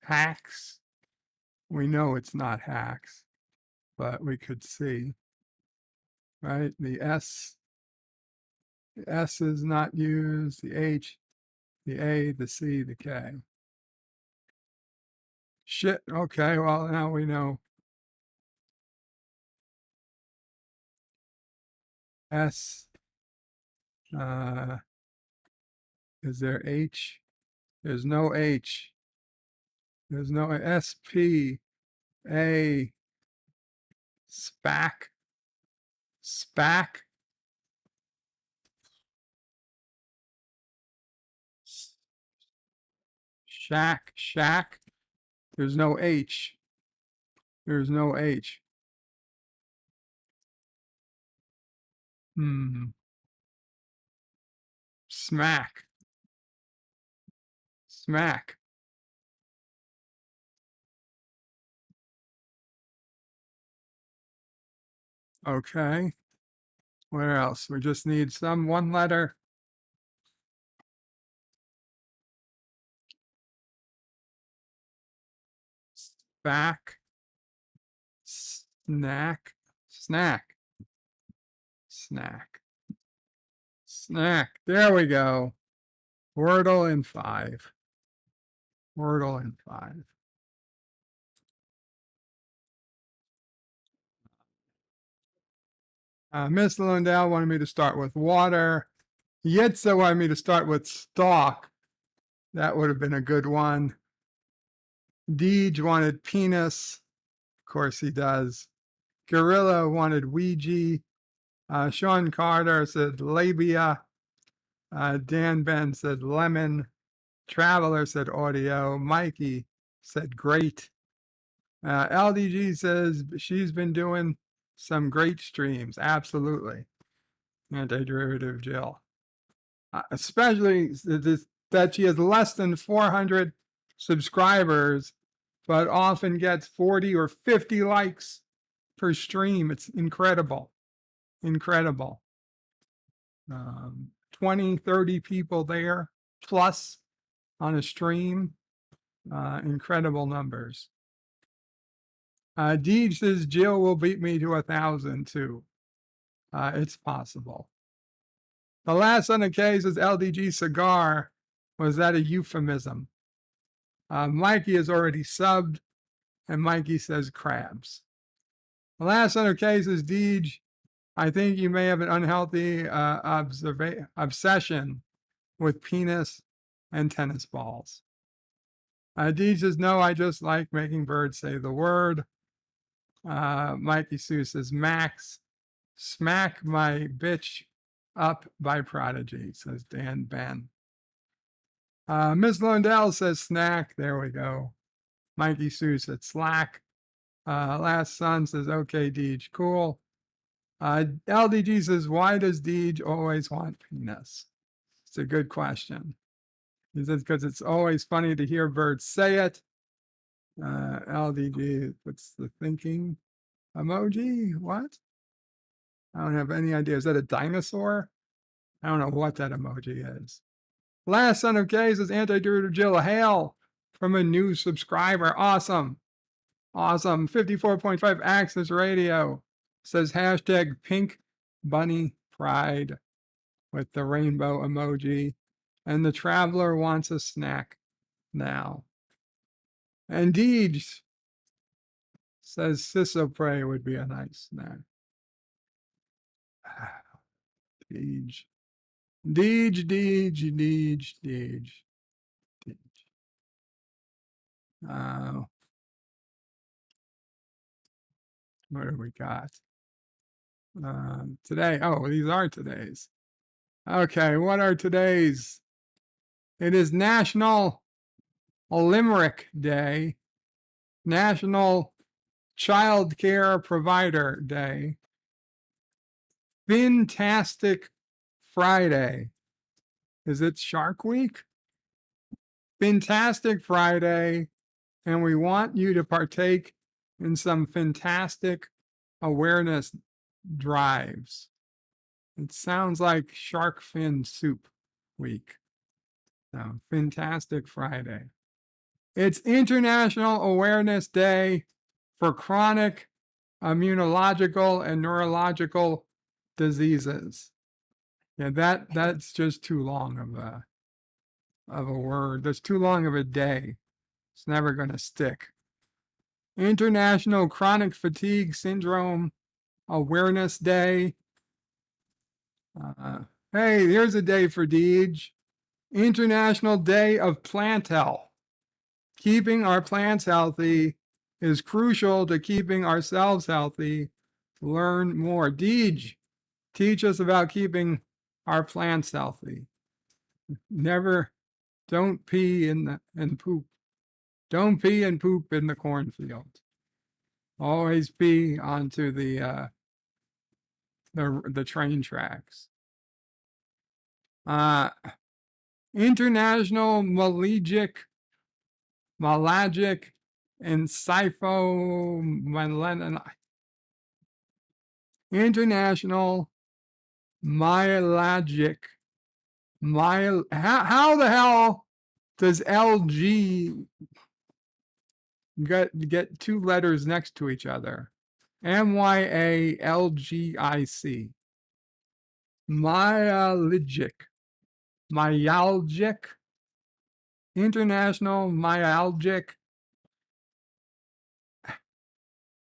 hacks. We know it's not hacks, but we could see, right? The S is not used, the H, the A, the C, the K. Shit, okay, well, now we know. S, Is there H? There's no H. There's no SPA. SPAC. SPAC. Shack. There's no H. There's no H. Smack. Okay. Where else? We just need some one letter. Back. Snack. There we go. Wordle in 5. Miss Lundell wanted me to start with water. Yitza wanted me to start with stalk. That would have been a good one. Deej wanted penis. Of course he does. Gorilla wanted Ouija. Sean Carter said labia. Dan Ben said lemon. Traveler said audio. Mikey said great. LDG says she's been doing some great streams. Absolutely. Antiderivative Jill. Especially that she has less than 400 subscribers, but often gets 40 or 50 likes per stream. It's incredible. 20, 30 people there plus on a stream. Incredible numbers. Deej says Jill will beat me to 1,000 too. It's possible. The last on the case is LDG cigar. Was that a euphemism? Mikey has already subbed, and Mikey says crabs. The last on the case is Deej. I think you may have an unhealthy obsession with penis and tennis balls. Deej says, no, I just like making birds say the word. Mikey Sue says, Max, smack my bitch up by Prodigy, says Dan Ben. Miss Lundell says snack. There we go. Mikey Sue said slack. Last son says, okay, Deej, cool. LDG says, why does Deej always want penis? It's a good question. He says, because it's always funny to hear birds say it. LDG, what's the thinking emoji? What? I don't have any idea. Is that a dinosaur? I don't know what that emoji is. Last son of K says Anti-Derivative Jill. Hail from a new subscriber. Awesome. 54.5 Access Radio says hashtag Pink Bunny Pride with the rainbow emoji. And the traveler wants a snack now. And Deej says SisOPrey's would be a nice snack. Deej. What do we got? Today. Oh, these are today's. Okay, what are today's? It is National Limerick Day, National Child Care Provider Day, Fantastic Friday. Is it Shark Week? Fantastic Friday, and we want you to partake in some fantastic awareness drives. It sounds like Shark Fin Soup Week. So, Fantastic Friday. It's International Awareness Day for chronic immunological and neurological diseases. Yeah, that's just too long of a word. That's too long of a day. It's never going to stick. International Chronic Fatigue Syndrome Awareness Day. Hey, here's a day for Deej. International Day of Plant Health. Keeping our plants healthy is crucial to keeping ourselves healthy. Learn more. Deej, teach us about keeping our plants healthy. Never, don't pee and poop. Don't pee and poop in the cornfield. Always pee onto the train tracks. International Malagic Encephalomyelitis. International Myalgic. How the hell does LG get two letters next to each other? MYALGIC. Myalgic. International Myalgic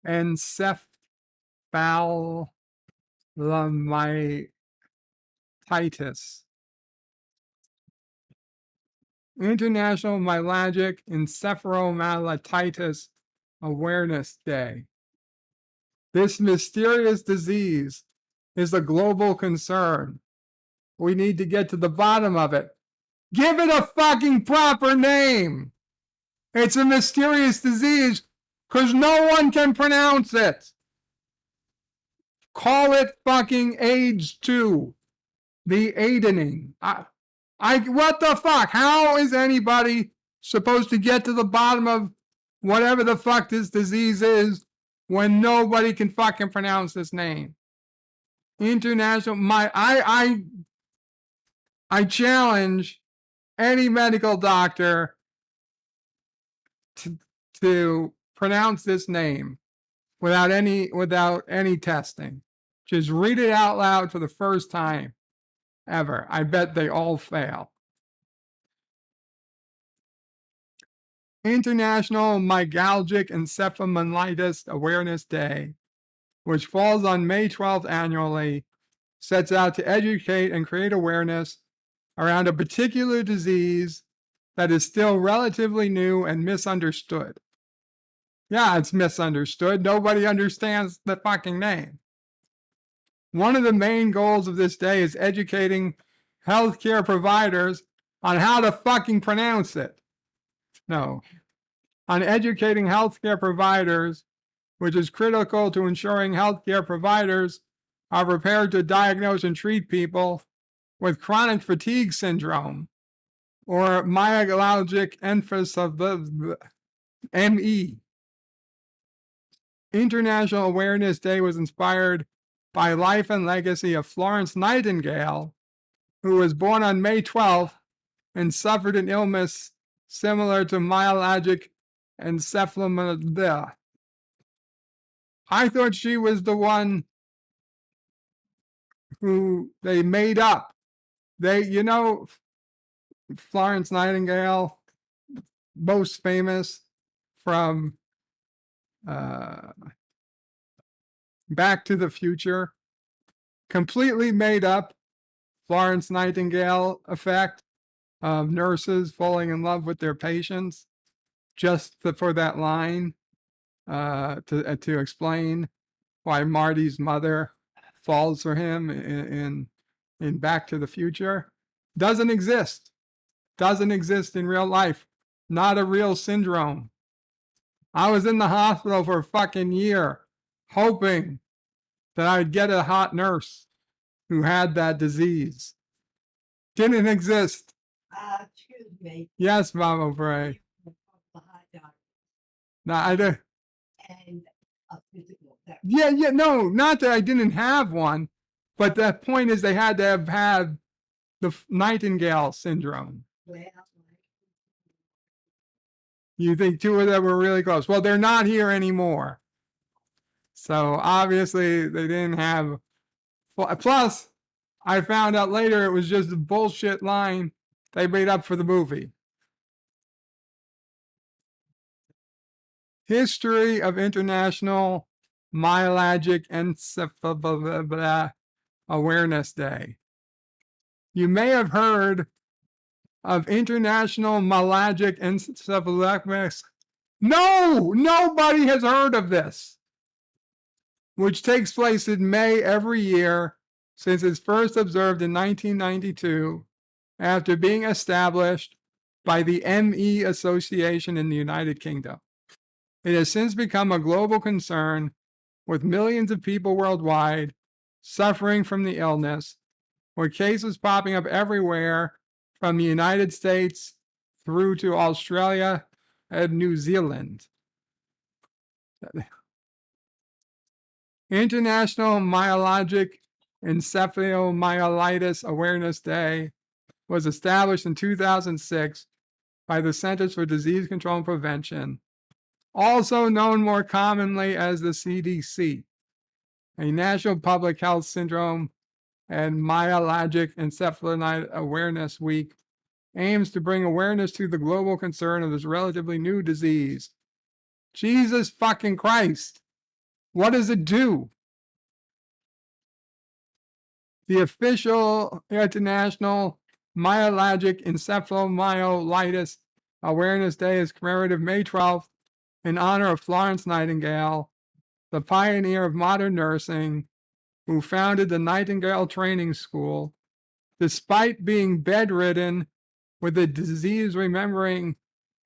Encephalomyelitis. International Myalgic Encephalomyelitis Awareness Day. This mysterious disease is a global concern. We need to get to the bottom of it. Give it a fucking proper name. It's a mysterious disease because no one can pronounce it. Call it fucking AIDS 2. The aidening. What the fuck? How is anybody supposed to get to the bottom of whatever the fuck this disease is when nobody can fucking pronounce this name? International, I challenge any medical doctor to pronounce this name without any testing. Just read it out loud for the first time ever. I bet they all fail. International Myalgic Encephalomyelitis Awareness Day, which falls on May 12th annually, sets out to educate and create awareness around a particular disease that is still relatively new and misunderstood. Yeah, it's misunderstood. Nobody understands the fucking name. One of the main goals of this day is educating healthcare providers on how to fucking pronounce it. No. On educating healthcare providers, which is critical to ensuring healthcare providers are prepared to diagnose and treat people with chronic fatigue syndrome or myalgic encephalomyelitis, ME. International Awareness Day was inspired by life and legacy of Florence Nightingale, who was born on May 12th and suffered an illness similar to myalgic encephalomyelitis. I thought she was the one who they made up. Florence Nightingale, most famous from Back to the Future, completely made up Florence Nightingale effect of nurses falling in love with their patients just for that line to explain why Marty's mother falls for him in Back to the Future. Doesn't exist in real life. Not a real syndrome. I was in the hospital for a fucking year hoping that I'd get a hot nurse who had that disease. Didn't exist. Excuse me. Yes, Mama Bray. No, I don't. And a physical therapy. Yeah, no, not that I didn't have one, but the point is they had to have had the Nightingale syndrome. Well, You think two of them were really close? Well, they're not here anymore. So obviously they didn't have. Plus, I found out later it was just a bullshit line they made up for the movie. History of International Myalgic Encephalomyelitis Awareness Day. You may have heard of International Myalgic Encephalomyelitis. No, nobody has heard of this, which takes place in May every year since it's first observed in 1992 after being established by the ME Association in the United Kingdom. It has since become a global concern with millions of people worldwide suffering from the illness, with cases popping up everywhere from the United States through to Australia and New Zealand. International Myalgic Encephalomyelitis Awareness Day was established in 2006 by the Centers for Disease Control and Prevention, also known more commonly as the CDC. A National Public Health Syndrome and Myalgic Encephalomyelitis Awareness Week aims to bring awareness to the global concern of this relatively new disease. Jesus fucking Christ. What does it do? The official International Myalgic Encephalomyelitis Awareness Day is commemorated May 12th in honor of Florence Nightingale, the pioneer of modern nursing, who founded the Nightingale Training School, despite being bedridden with a disease remembering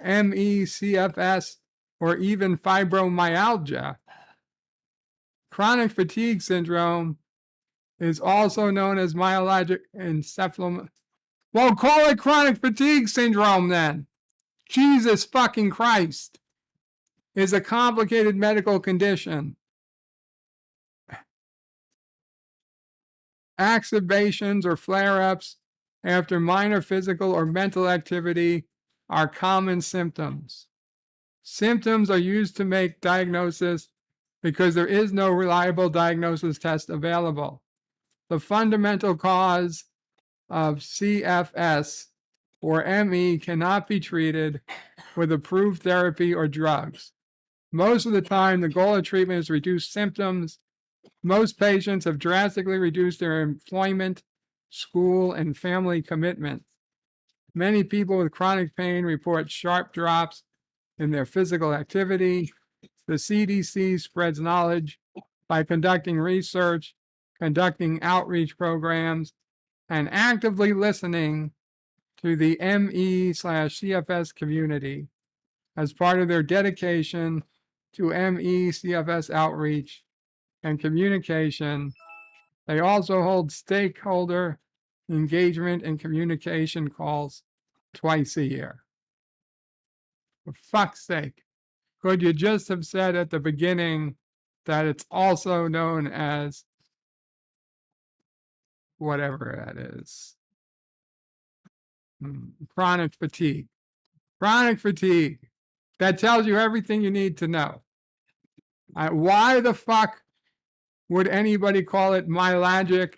ME/CFS or even fibromyalgia. Chronic fatigue syndrome is also known as myalgic encephalomyelitis. Well, call it chronic fatigue syndrome then. Jesus fucking Christ. Is a complicated medical condition. Exacerbations or flare-ups after minor physical or mental activity are common symptoms. Symptoms are used to make diagnosis because there is no reliable diagnosis test available. The fundamental cause of CFS or ME cannot be treated with approved therapy or drugs. Most of the time, the goal of treatment is to reduce symptoms. Most patients have drastically reduced their employment, school, and family commitment. Many people with chronic pain report sharp drops in their physical activity. The CDC spreads knowledge by conducting research, conducting outreach programs, and actively listening to the ME/CFS community as part of their dedication to ME/CFS outreach and communication. They also hold stakeholder engagement and communication calls twice a year. For fuck's sake, could you just have said at the beginning that it's also known as whatever that is? Chronic fatigue. Chronic fatigue. That tells you everything you need to know. Why the fuck would anybody call it myalgic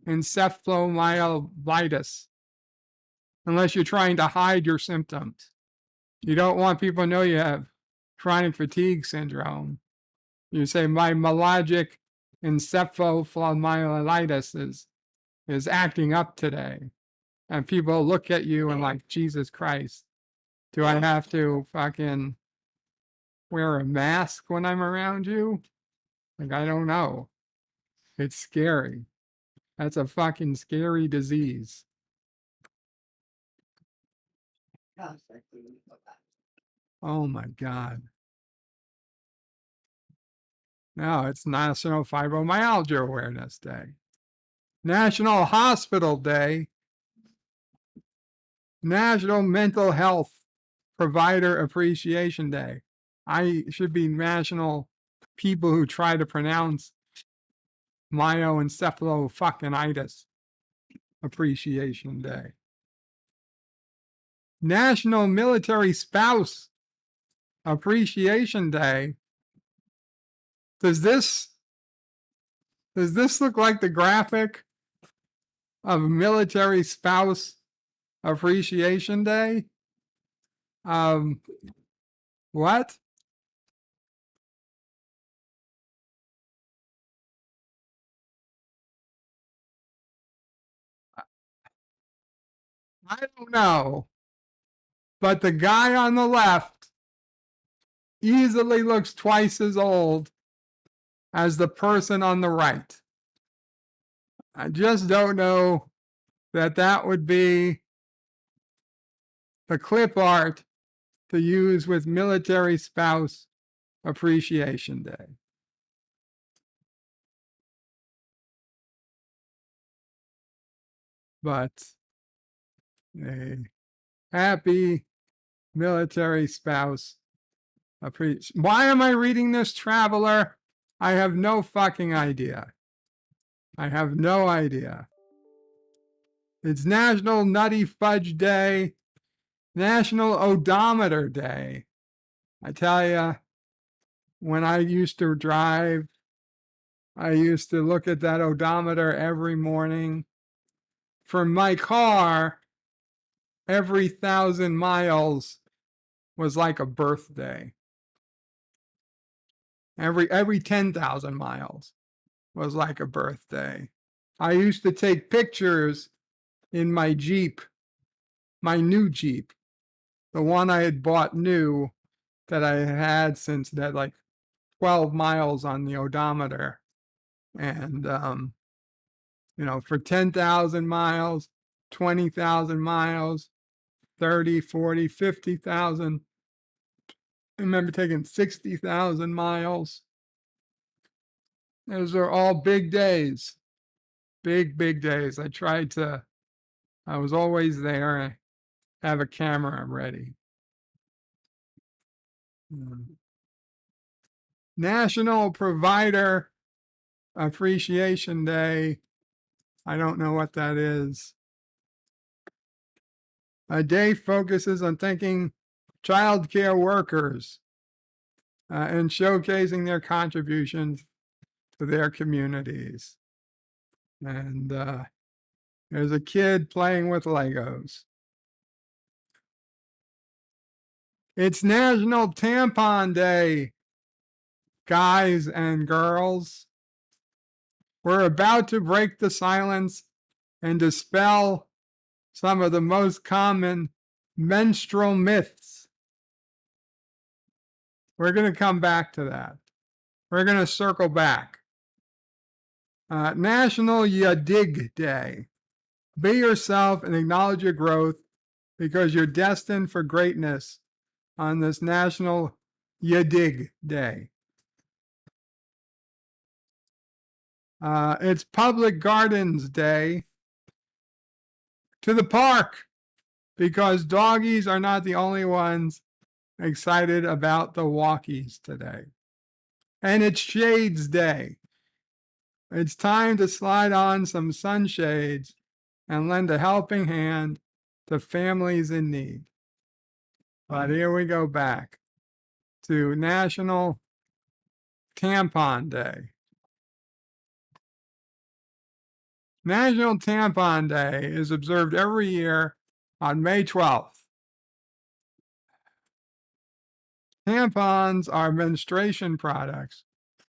encephalomyelitis? Unless you're trying to hide your symptoms. You don't want people to know you have chronic fatigue syndrome. You say my myalgic encephalomyelitis is acting up today. And people look at you and like, Jesus Christ, do I have to fucking wear a mask when I'm around you? Like, I don't know. It's scary. That's a fucking scary disease. Oh my God. No, it's National Fibromyalgia Awareness Day. National Hospital Day. National Mental Health Provider Appreciation Day. I should be National People Who Try to Pronounce Myoencephalofuckinitis Appreciation Day. National Military Spouse Appreciation Day. Does this look like the graphic of Military Spouse Appreciation Day? What? I don't know. But the guy on the left easily looks twice as old as the person on the right. I just don't know that that would be the clip art to use with Military Spouse Appreciation Day. But a happy military spouse appreciation. Why am I reading this, Traveler? I have no fucking idea. I have no idea. It's National Nutty Fudge Day, National Odometer Day. I tell you, when I used to drive, I used to look at that odometer every morning. For my car, every 1,000 miles was like a birthday. Every 10,000 miles was like a birthday. I used to take pictures in my Jeep, my new Jeep, the one I had bought new that I had since that like 12 miles on the odometer. And, you know, for 10,000 miles, 20,000 miles, 30, 40, 50,000. I remember taking 60,000 miles. Those are all big days, big days. I was always there. I have a camera ready. National Provider Appreciation Day. I don't know what that is. A day focuses on thanking child care workers and showcasing their contributions to their communities. And there's a kid playing with Legos. It's National Tampon Day, guys and girls. We're about to break the silence and dispel some of the most common menstrual myths. We're going to come back to that. We're going to circle back. National Ya Dig Day. Be yourself and acknowledge your growth because you're destined for greatness on this National Ya Dig Day. It's Public Gardens Day. To the park, because doggies are not the only ones excited about the walkies today. And it's Shades Day. It's time to slide on some sunshades and lend a helping hand to families in need. But here we go back to National Tampon Day. National Tampon Day is observed every year on May 12th. Tampons are menstruation products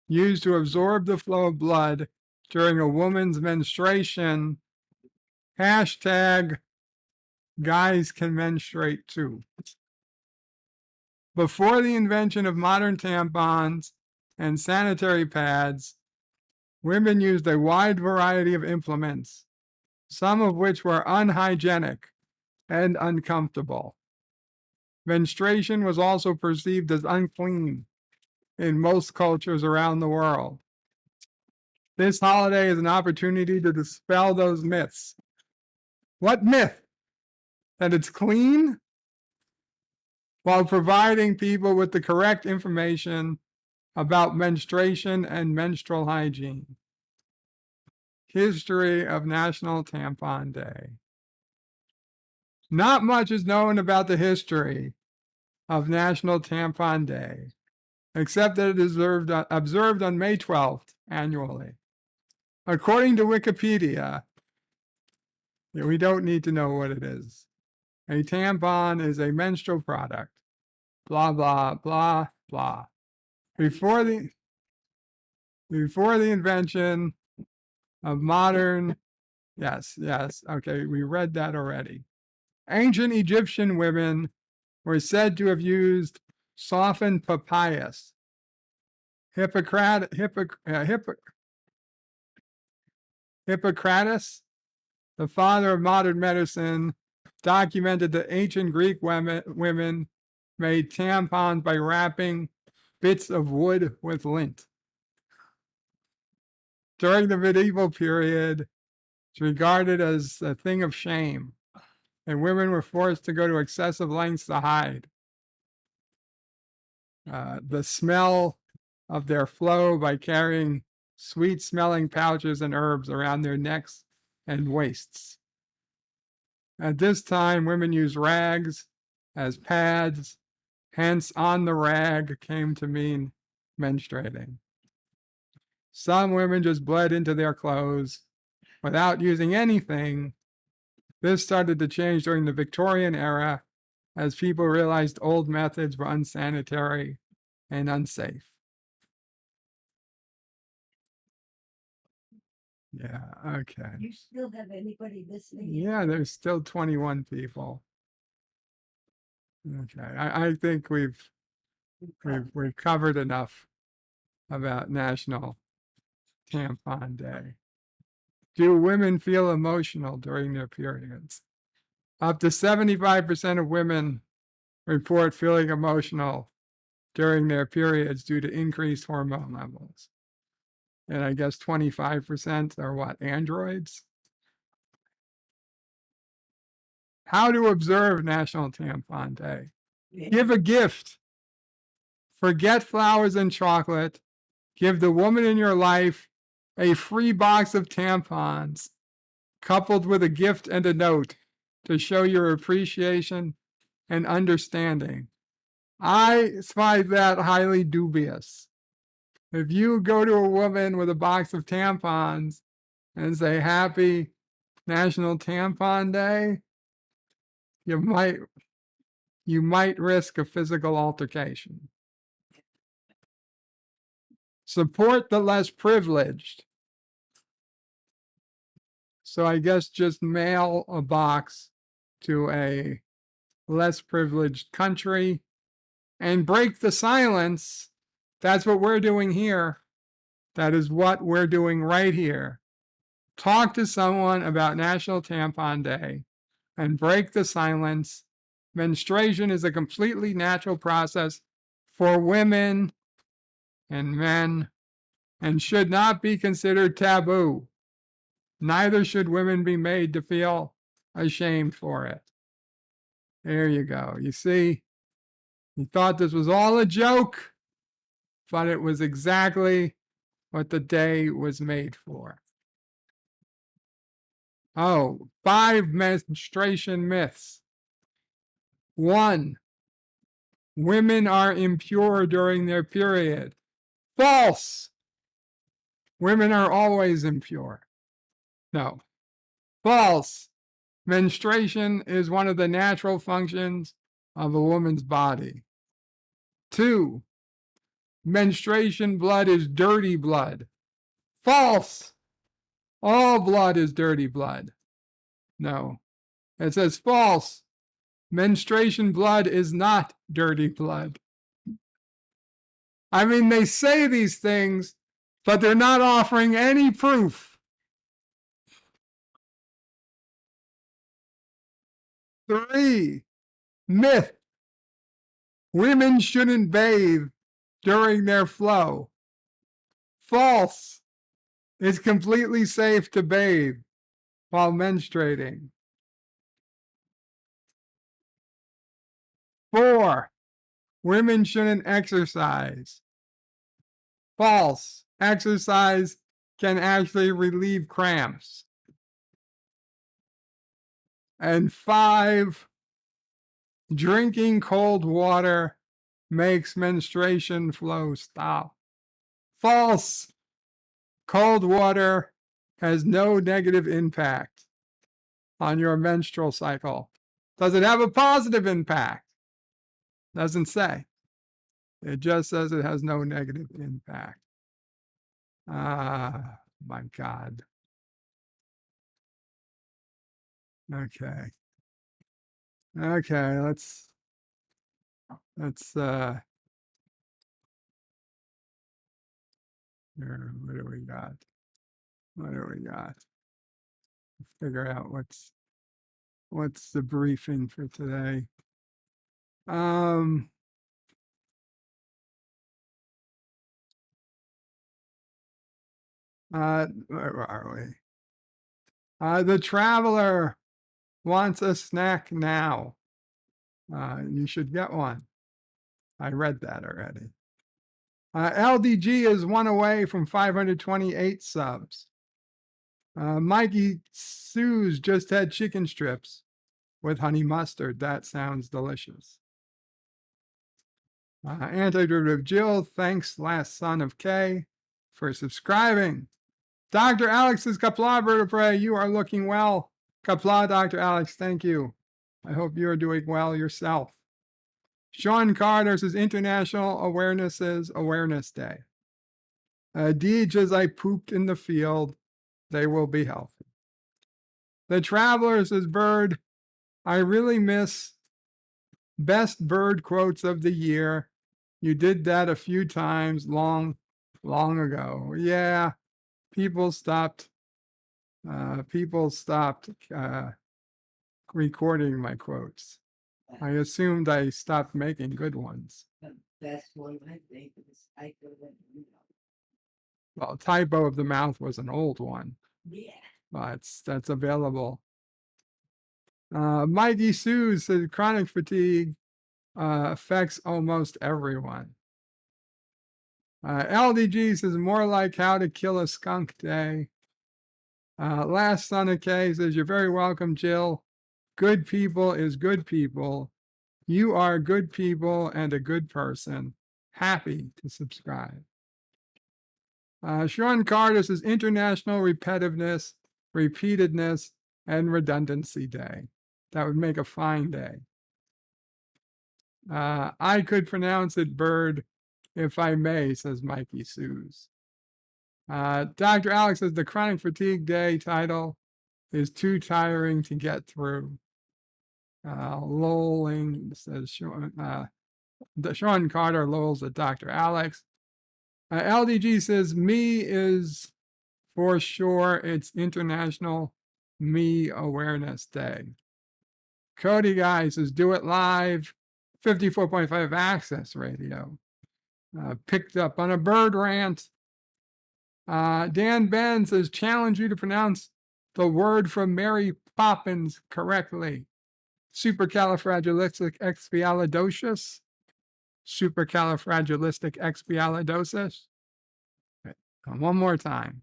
used to absorb the flow of blood during a woman's menstruation. Hashtag guys can menstruate too. Before the invention of modern tampons and sanitary pads, women used a wide variety of implements, some of which were unhygienic and uncomfortable. Menstruation was also perceived as unclean in most cultures around the world. This holiday is an opportunity to dispel those myths. What myth? That it's clean? While providing people with the correct information about menstruation and menstrual hygiene. History of National Tampon Day. Not much is known about the history of National Tampon Day, except that it is observed on May 12th annually. According to Wikipedia, we don't need to know what it is. A tampon is a menstrual product. Blah, blah, blah, blah. Before the invention of modern, yes, okay, we read that already. Ancient Egyptian women were said to have used softened papyrus. Hippocrates, the father of modern medicine, documented that ancient Greek women made tampons by wrapping bits of wood with lint. During the medieval period, it's regarded as a thing of shame, and women were forced to go to excessive lengths to hide the smell of their flow by carrying sweet-smelling pouches and herbs around their necks and waists. At this time, women used rags as pads, hence on the rag came to mean menstruating. Some women just bled into their clothes without using anything. This started to change during the Victorian era as people realized old methods were unsanitary and unsafe. Yeah, okay. You still have anybody listening? Yeah, there's still 21 people. Okay, I think we've covered enough about National Tampon Day. Do women feel emotional during their periods? Up to 75% of women report feeling emotional during their periods due to increased hormone levels. And I guess 25% are what, androids? How to observe National Tampon Day. Give a gift. Forget flowers and chocolate. Give the woman in your life a free box of tampons, coupled with a gift and a note to show your appreciation and understanding. I find that highly dubious. If you go to a woman with a box of tampons and say, Happy National Tampon Day, you might risk a physical altercation. Support the less privileged. So I guess just mail a box to a less privileged country and break the silence. That's what we're doing here. That is what we're doing right here. Talk to someone about National Tampon Day and break the silence. Menstruation is a completely natural process for women and men and should not be considered taboo. Neither should women be made to feel ashamed for it. There you go. You see, you thought this was all a joke, but it was exactly what the day was made for. Oh, 5 menstruation myths. 1, women are impure during their period. False. Women are always impure. No. False. Menstruation is one of the natural functions of a woman's body. 2, menstruation blood is dirty blood. False. All blood is dirty blood. No. It says false. Menstruation blood is not dirty blood. I mean, they say these things, but they're not offering any proof. 3, myth. Women shouldn't bathe during their flow. False. It's completely safe to bathe while menstruating. 4, women shouldn't exercise. False. Exercise can actually relieve cramps. And 5, drinking cold water makes menstruation flow stop. False. Cold water has no negative impact on your menstrual cycle. Does it have a positive impact? Doesn't say. It just says it has no negative impact. Ah, my God. Okay. Okay, let's here, what do we got? What do we got? Figure out what's the briefing for today. Where are we? The traveler wants a snack now. You should get one. I read that already. LDG is one away from 528 subs. Mikey Sue's just had chicken strips with honey mustard. That sounds delicious. Antiderivative Jill, thanks last son of K for subscribing. Dr. Alex says, Kapla, Vertebrae, you are looking well. Kapla, Dr. Alex, thank you. I hope you are doing well yourself. Sean Carter says, International Awareness Day. Deej says, I pooped in the field. They will be healthy. The Traveler says, Bird, I really miss best bird quotes of the year. You did that a few times long ago. Yeah, people stopped recording my quotes. I assumed I stopped making good ones. The best one, I think, is I go that you know. Well, Typo of the Mouth was an old one. Yeah. But that's available. Mikey Sue says chronic fatigue affects almost everyone. LDG says more like how to kill a skunk day. Last son of K says you're very welcome, Jill. Good people is good people. You are good people and a good person. Happy to subscribe. Sean Carter says International Repetitiveness, Repeatedness, and Redundancy Day. That would make a fine day. I could pronounce it bird if I may, says Mikey Sues. Dr. Alex says the Chronic Fatigue Day title is too tiring to get through. Lolling says Sean Carter lolls at Dr. Alex. LDG says me is for sure. It's International Me Awareness Day. Cody Guy says do it live. 54.5 Access Radio. Picked up on a bird rant. Dan Ben says challenge you to pronounce the word from Mary Poppins correctly. Supercalifragilisticexpialidocious. Supercalifragilisticexpialidosis. Okay. One more time.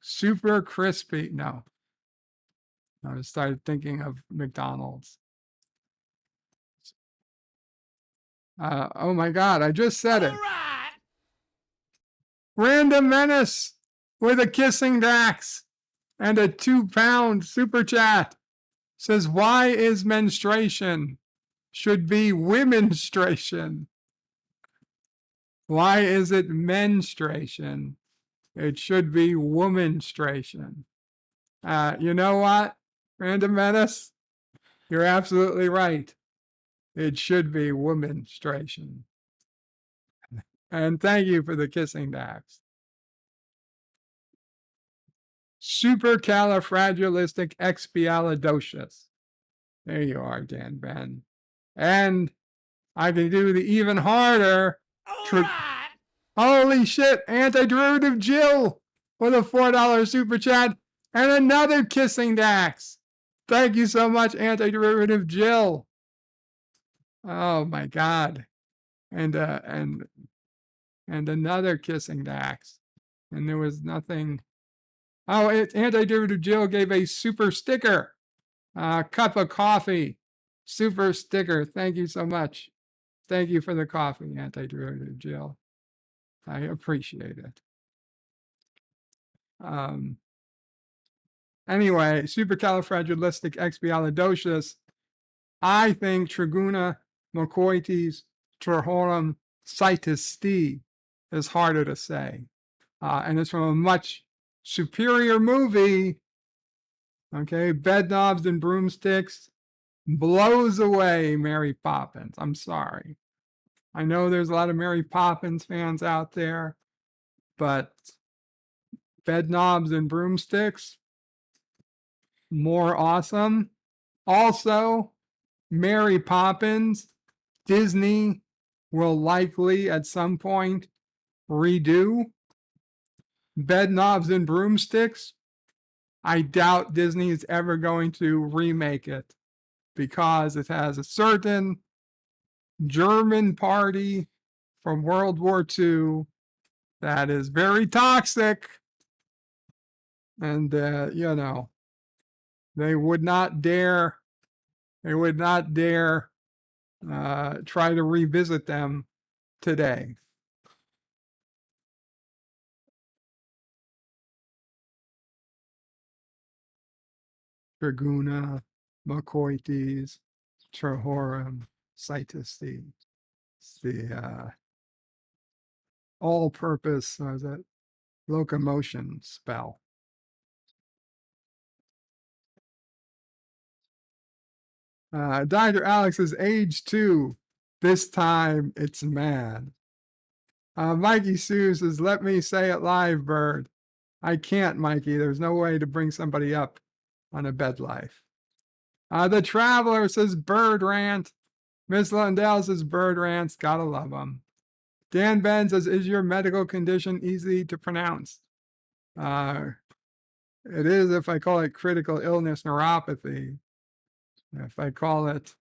Super crispy. No. I started thinking of McDonald's. Oh my God, I just said it. Right. Random Menace with a kissing Dax and a £2 super chat says, why is menstruation? Should be womenstration. Why is it menstruation? It should be womanstration. You know what, Random Menace? You're absolutely right. It should be womanstration. And thank you for the kissing Dax. Supercalifragilisticexpialidocious. There you are, Dan Ben. And I can do the even harder. Right. Holy shit, Antiderivative Jill with a $4 super chat and another kissing Dax. Thank you so much, Antiderivative Jill. Oh my God. And another kissing Dax. And there was nothing. Oh, Antiderivative Jill gave a super sticker. Cup of coffee. Super sticker. Thank you so much. Thank you for the coffee, Antiderivative Jill. I appreciate it. Anyway, supercalifragilisticexpialidocious. I think Triguna Mocoites Terhorum Cytisti is harder to say. And it's from a much superior movie. Okay, Bed Knobs and Broomsticks. blows away Mary Poppins. I'm sorry. I know there's a lot of Mary Poppins fans out there, but Bed Knobs and Broomsticks, more awesome. Also, Mary Poppins, Disney will likely at some point redo. Bed Knobs and Broomsticks, I doubt Disney is ever going to remake it because it has a certain German party from World War II that is very toxic. And, they would not dare try to revisit them today. Draguna, Macoites, Trahorum, Cytostes, the all-purpose locomotion spell. Dr. Alex is age 2. This time it's mad. Mikey Sue says, let me say it live, Bird. I can't, Mikey. There's no way to bring somebody up on a bed life. The Traveler says, Bird rant. Miss Lundell says, Bird rants. Gotta love them. Dan Ben says, is your medical condition easy to pronounce? It is if I call it critical illness neuropathy. If I call it,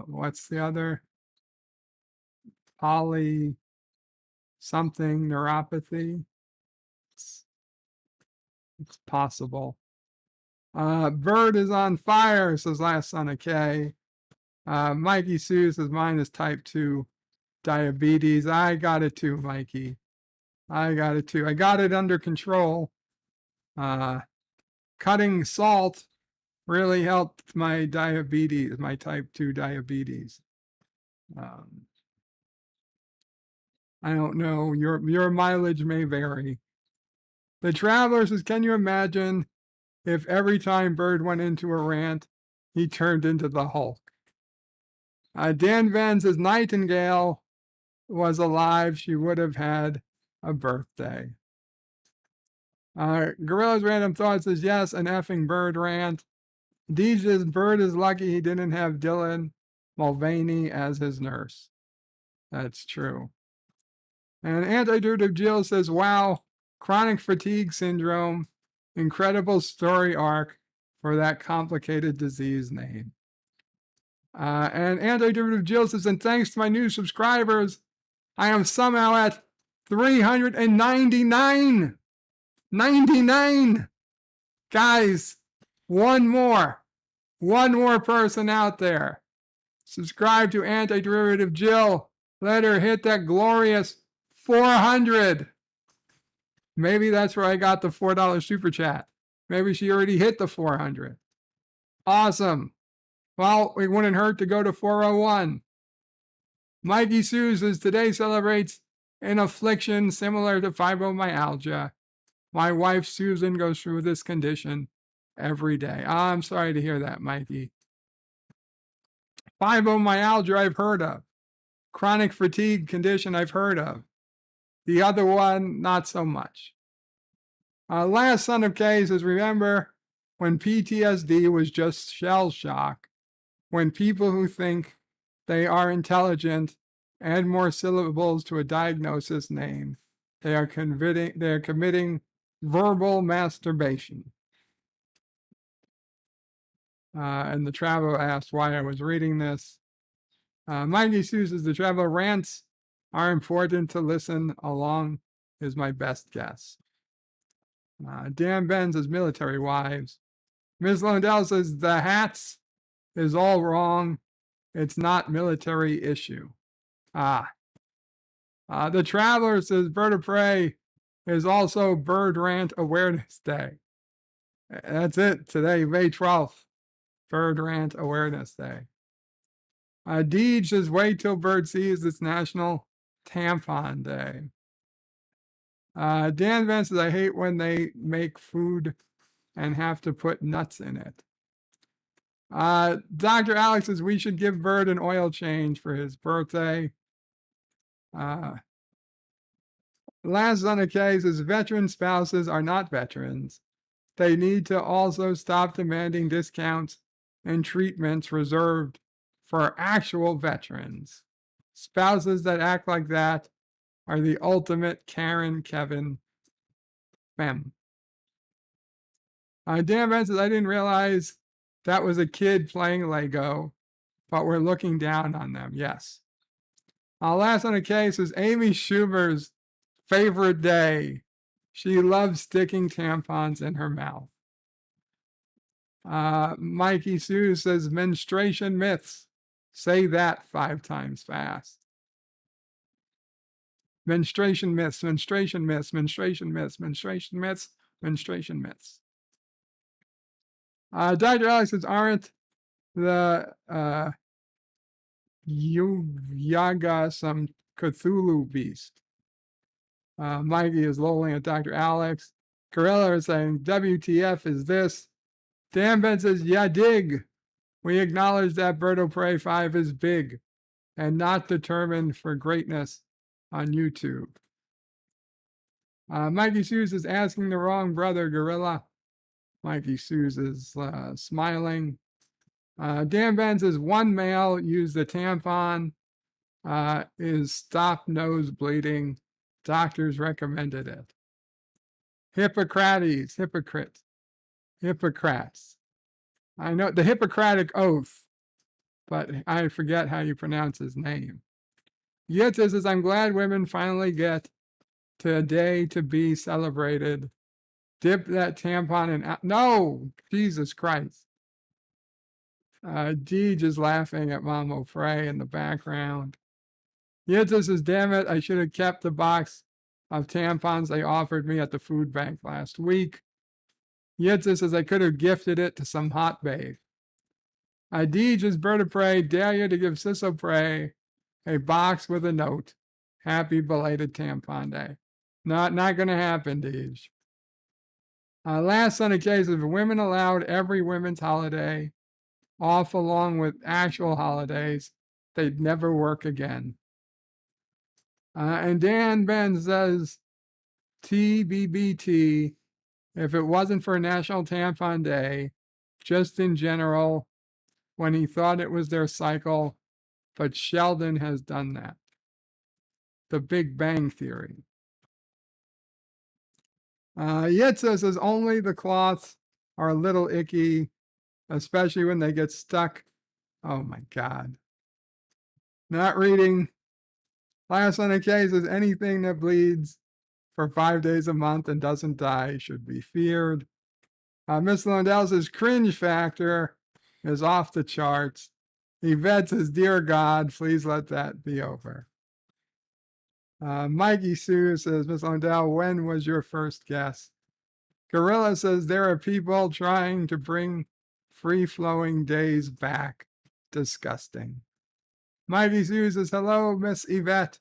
what's the other? Poly something neuropathy. It's possible. Bird is on fire, says Last Son of K. Mikey Sue says mine is type 2 diabetes. I got it too, Mikey. I got it too. I got it under control. Cutting salt really helped my diabetes, my type 2 diabetes. I don't know. Your mileage may vary. The Traveler says, can you imagine if every time Bird went into a rant, he turned into the Hulk? Dan Van says, Nightingale was alive. She would have had a birthday. Gorilla's Random Thoughts says, yes, an effing Bird rant. Deej says, Bird is lucky he didn't have Dylan Mulvaney as his nurse. That's true. And Anti-Derivative Jill says, wow, chronic fatigue syndrome, incredible story arc for that complicated disease name. And Anti-Derivative Jill says, and thanks to my new subscribers, I am somehow at 399. 99. Guys, one more person out there. Subscribe to Anti-Derivative Jill. Let her hit that glorious 400. Maybe that's where I got the $4 super chat. Maybe she already hit the 400. Awesome. Well, it wouldn't hurt to go to 401. Mikey Sue says, today celebrates an affliction similar to fibromyalgia. My wife, Susan, goes through this condition every day. I'm sorry to hear that, Mikey. Fibromyalgia, I've heard of. Chronic fatigue condition, I've heard of. The other one, not so much. Last Son of K says, remember when PTSD was just shell shock, when people who think they are intelligent add more syllables to a diagnosis name, they are committing verbal masturbation. And the Traveler asked why I was reading this. Mikey Sue says, the Traveler rants are important to listen along is my best guess. Dan Ben says, military wives. Ms. Lundell says, the hats is all wrong. It's not military issue. The Traveler says, Bird of Prey is also Bird Rant Awareness Day. That's it today, May 12th. Bird Rant Awareness Day. Deej says, wait till Bird sees it's National Tampon Day. Dan Vance says, I hate when they make food and have to put nuts in it. Dr. Alex says we should give Bird an oil change for his birthday. Last on the case is veteran spouses are not veterans. They need to also stop demanding discounts and treatments reserved for actual veterans. Spouses that act like that are the ultimate Karen Kevin femme. Dan Ben says, I didn't realize that was a kid playing Lego, but we're looking down on them. Yes. Last on the case is Amy Schumer's favorite day. She loves sticking tampons in her mouth. Mikey Sue says menstruation myths. Say that 5 times fast. Menstruation myths, menstruation myths, menstruation myths, menstruation myths, menstruation myths. Dr. Alex says, aren't the Yaga some Cthulhu beast? Mikey is lolling at Dr. Alex. Gorilla is saying, WTF is this? Dan Ben says, yeah, dig. We acknowledge that Bird of Prey 5 is big and not determined for greatness on YouTube. Mikey Suze is asking the wrong brother, Gorilla. Mikey Suze is smiling. Dan Ben says, one male used the tampon. Is stop nose bleeding. Doctors recommended it. Hippocrates, Hippocrates. I know the Hippocratic Oath, but I forget how you pronounce his name. Yitzhak says, I'm glad women finally get to a day to be celebrated. Dip that tampon in. No, Jesus Christ. Deej is laughing at Mama Frey in the background. Yitzhak says, damn it, I should have kept the box of tampons they offered me at the food bank last week. Yitzhak says, I could have gifted it to some hot babe. Deej is Bird of Prey, dare you to give SisOPrey a box with a note. Happy belated tampon day. Not going to happen, Deej. Last on the case of women allowed every women's holiday off along with actual holidays, they'd never work again. And Dan Ben says, TBBT, if it wasn't for National Tampon Day, just in general, when he thought it was their cycle, but Sheldon has done that. The Big Bang Theory. Yitza says only the cloths are a little icky, especially when they get stuck. Oh my God. Not reading. Last on the case is anything that bleeds for 5 days a month and doesn't die should be feared. Miss Lundell says cringe factor is off the charts. Yvette says, dear God, please let that be over. Mikey Sue says, Miss Lundell, when was your first guest? Gorilla says, there are people trying to bring free-flowing days back. Disgusting. Mikey Sue says, hello, Miss Yvette,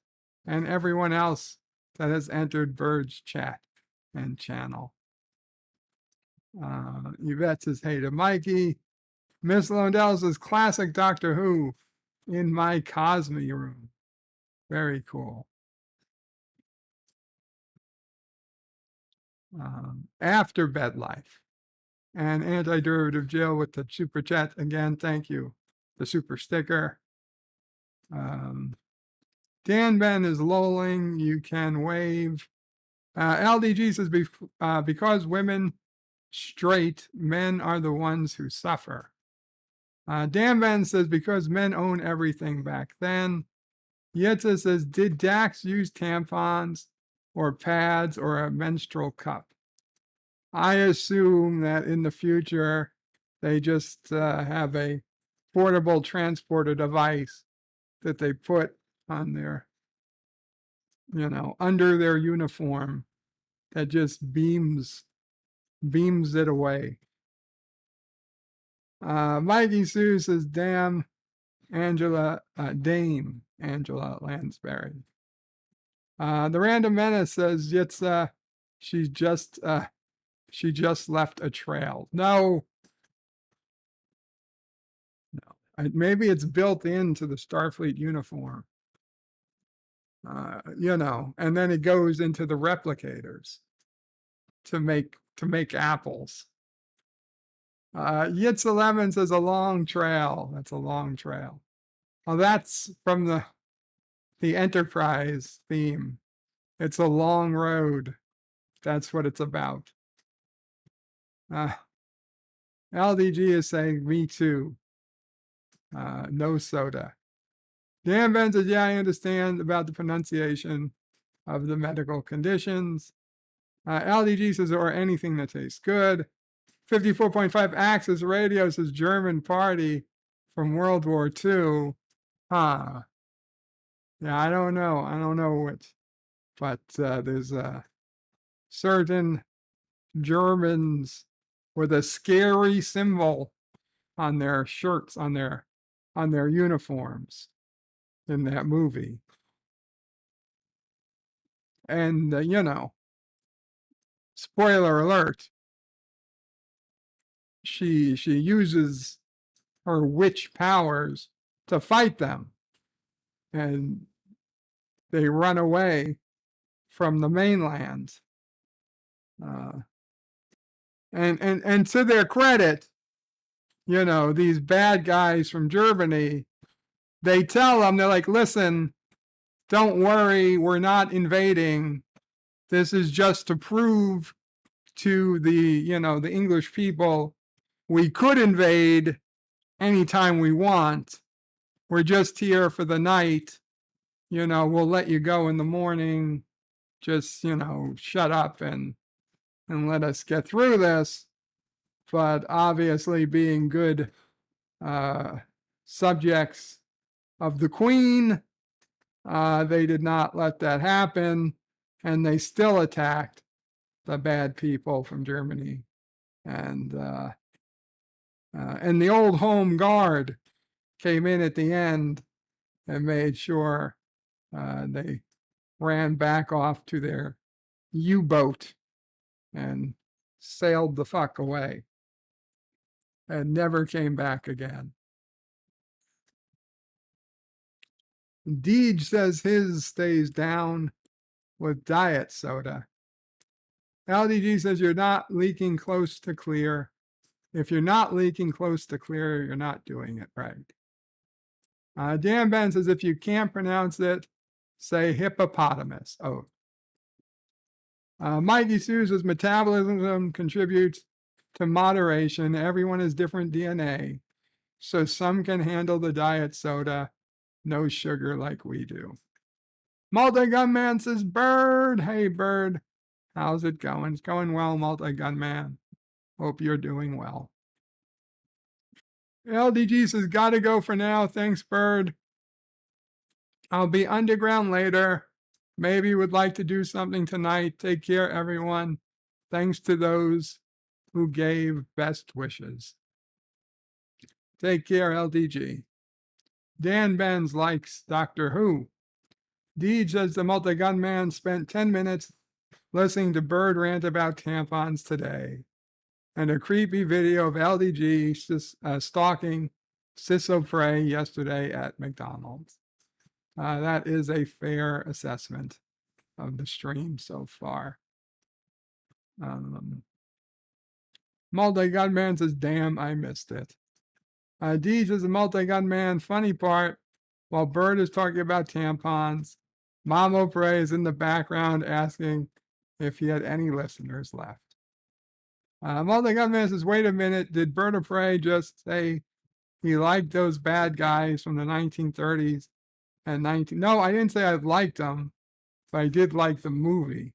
and everyone else that has entered Bird's chat and channel. Yvette says, hey to Mikey. Miss Lundell says, classic Doctor Who in my Cosme room. Very cool. After Bed Life. And Antiderivative Jill with the super chat again. Thank you. The super sticker. Dan Ben is lolling. You can wave. LDG says, because women straight, men are the ones who suffer. Dan Ben says, because men own everything back then. Yetza says, did Dax use tampons or pads or a menstrual cup? I assume that in the future, they just have a portable transporter device that they put on their, under their uniform that just beams it away. Mikey Sue says, damn, Dame Angela Lansbury. The Random Menace says, it's, she just left a trail. No, Maybe it's built into the Starfleet uniform. And then it goes into the replicators to make apples. Yitz 11 says a long trail. That's a long trail. Well, that's from the Enterprise theme. It's a long road. That's what it's about. LDG is saying, me too. No soda. Dan Ben says, yeah, I understand about the pronunciation of the medical conditions. LDG says, or anything that tastes good. 54.5 Axis Radio says, German party from World War II. Yeah, I don't know. I don't know which, but there's certain Germans with a scary symbol on their shirts, on their uniforms in that movie. And spoiler alert, she uses her witch powers to fight them, and they run away from the mainland. And to their credit, these bad guys from Germany, they tell them, they're like, listen, don't worry, we're not invading. This is just to prove to the English people we could invade anytime we want. We're just here for the night. We'll let you go in the morning. Just, shut up and let us get through this. But obviously, being good subjects of the Queen, they did not let that happen, and they still attacked the bad people from Germany. And the old Home Guard came in at the end and made sure they ran back off to their U-boat and sailed the fuck away and never came back again. Deej says his stays down with diet soda. LDG says you're not leaking close to clear. If you're not leaking close to clear, you're not doing it right. Dan Ben says if you can't pronounce it, say hippopotamus. Oh. Mikey Sue says metabolism contributes to moderation. Everyone has different DNA. So some can handle the diet soda, no sugar like we do. Multi-Gun Man says, Bird. Hey, Bird. How's it going? It's going well, Multi-Gun Man. Hope you're doing well. LDG says, gotta go for now. Thanks, Bird. I'll be underground later. Maybe would like to do something tonight. Take care, everyone. Thanks to those who gave best wishes. Take care, LDG. Dan Benz likes Doctor Who. Deej says the Multi-Gun Man spent 10 minutes listening to Bird rant about tampons today, and a creepy video of LDG stalking SisOPrey's yesterday at McDonald's. That is a fair assessment of the stream so far. Multi-Gun Man says, damn, I missed it. Deej is a Multi-Gun Man. Funny part, while Bird is talking about tampons, Mom O'Prey is in the background asking if he had any listeners left. Multi-Gun Man says, wait a minute, did Bird O'Prey just say he liked those bad guys from the 1930s and 19... No, I didn't say I liked them, but I did like the movie.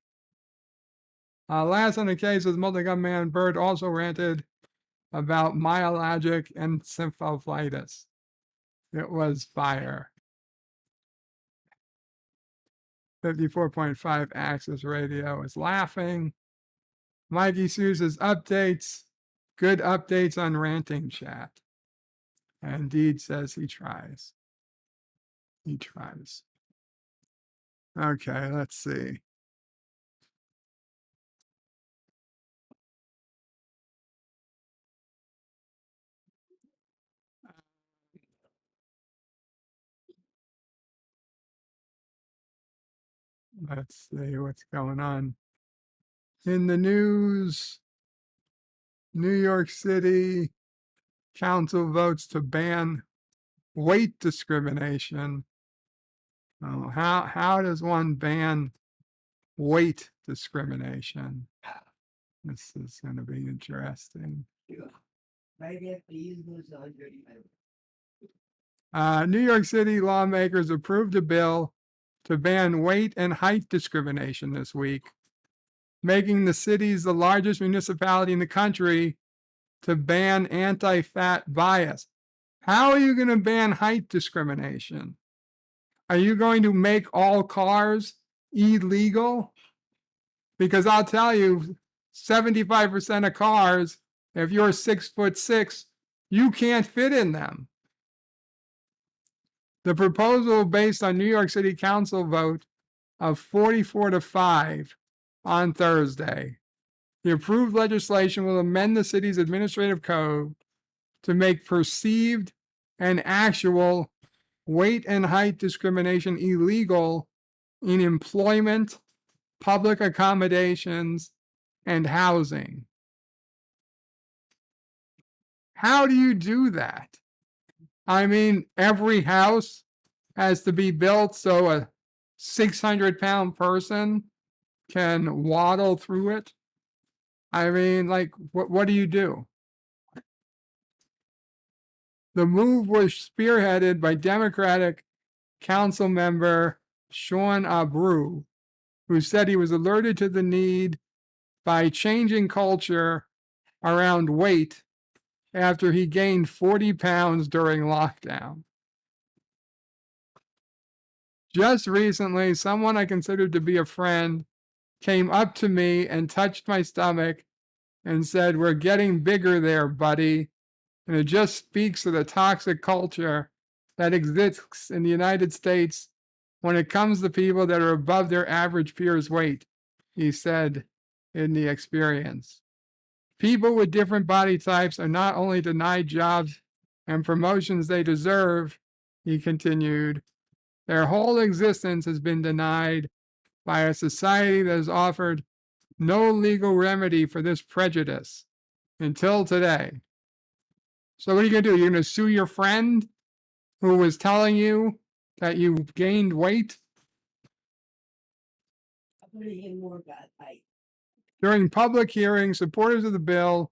Last on the case is Multi-Gun Man. Bird also ranted about myalgic encephalitis. It was fire. 54.5 Axis Radio is laughing. Mikey Sousa's updates. Good updates on ranting chat. And Deed says he tries. He tries. Okay, let's see. Let's see what's going on. In the news, New York City Council votes to ban weight discrimination. Oh, how does one ban weight discrimination? This is going to be interesting. Maybe if you lose 100. New York City lawmakers approved a bill to ban weight and height discrimination this week, making the cities the largest municipality in the country to ban anti-fat bias. How are you going to ban height discrimination? Are you going to make all cars illegal? Because I'll tell you, 75% of cars, if you're 6'6", you can't fit in them. The proposal, based on New York City Council vote of 44-5 on Thursday. The approved legislation will amend the city's administrative code to make perceived and actual weight and height discrimination illegal in employment, public accommodations, and housing. How do you do that? I mean, every house has to be built so a 600-pound person can waddle through it. I mean, like, what do you do? The move was spearheaded by Democratic Council member Sean Abreu, who said he was alerted to the need by changing culture around weight after he gained 40 pounds during lockdown. Just recently, someone I considered to be a friend came up to me and touched my stomach and said, "We're getting bigger there, buddy." And it just speaks to the toxic culture that exists in the United States when it comes to people that are above their average peers' weight, he said in the experience. People with different body types are not only denied jobs and promotions they deserve, he continued, their whole existence has been denied by a society that has offered no legal remedy for this prejudice until today. So what are you going to do? You're going to sue your friend who was telling you that you gained weight? I'm going to hear more about height. During public hearings, supporters of the bill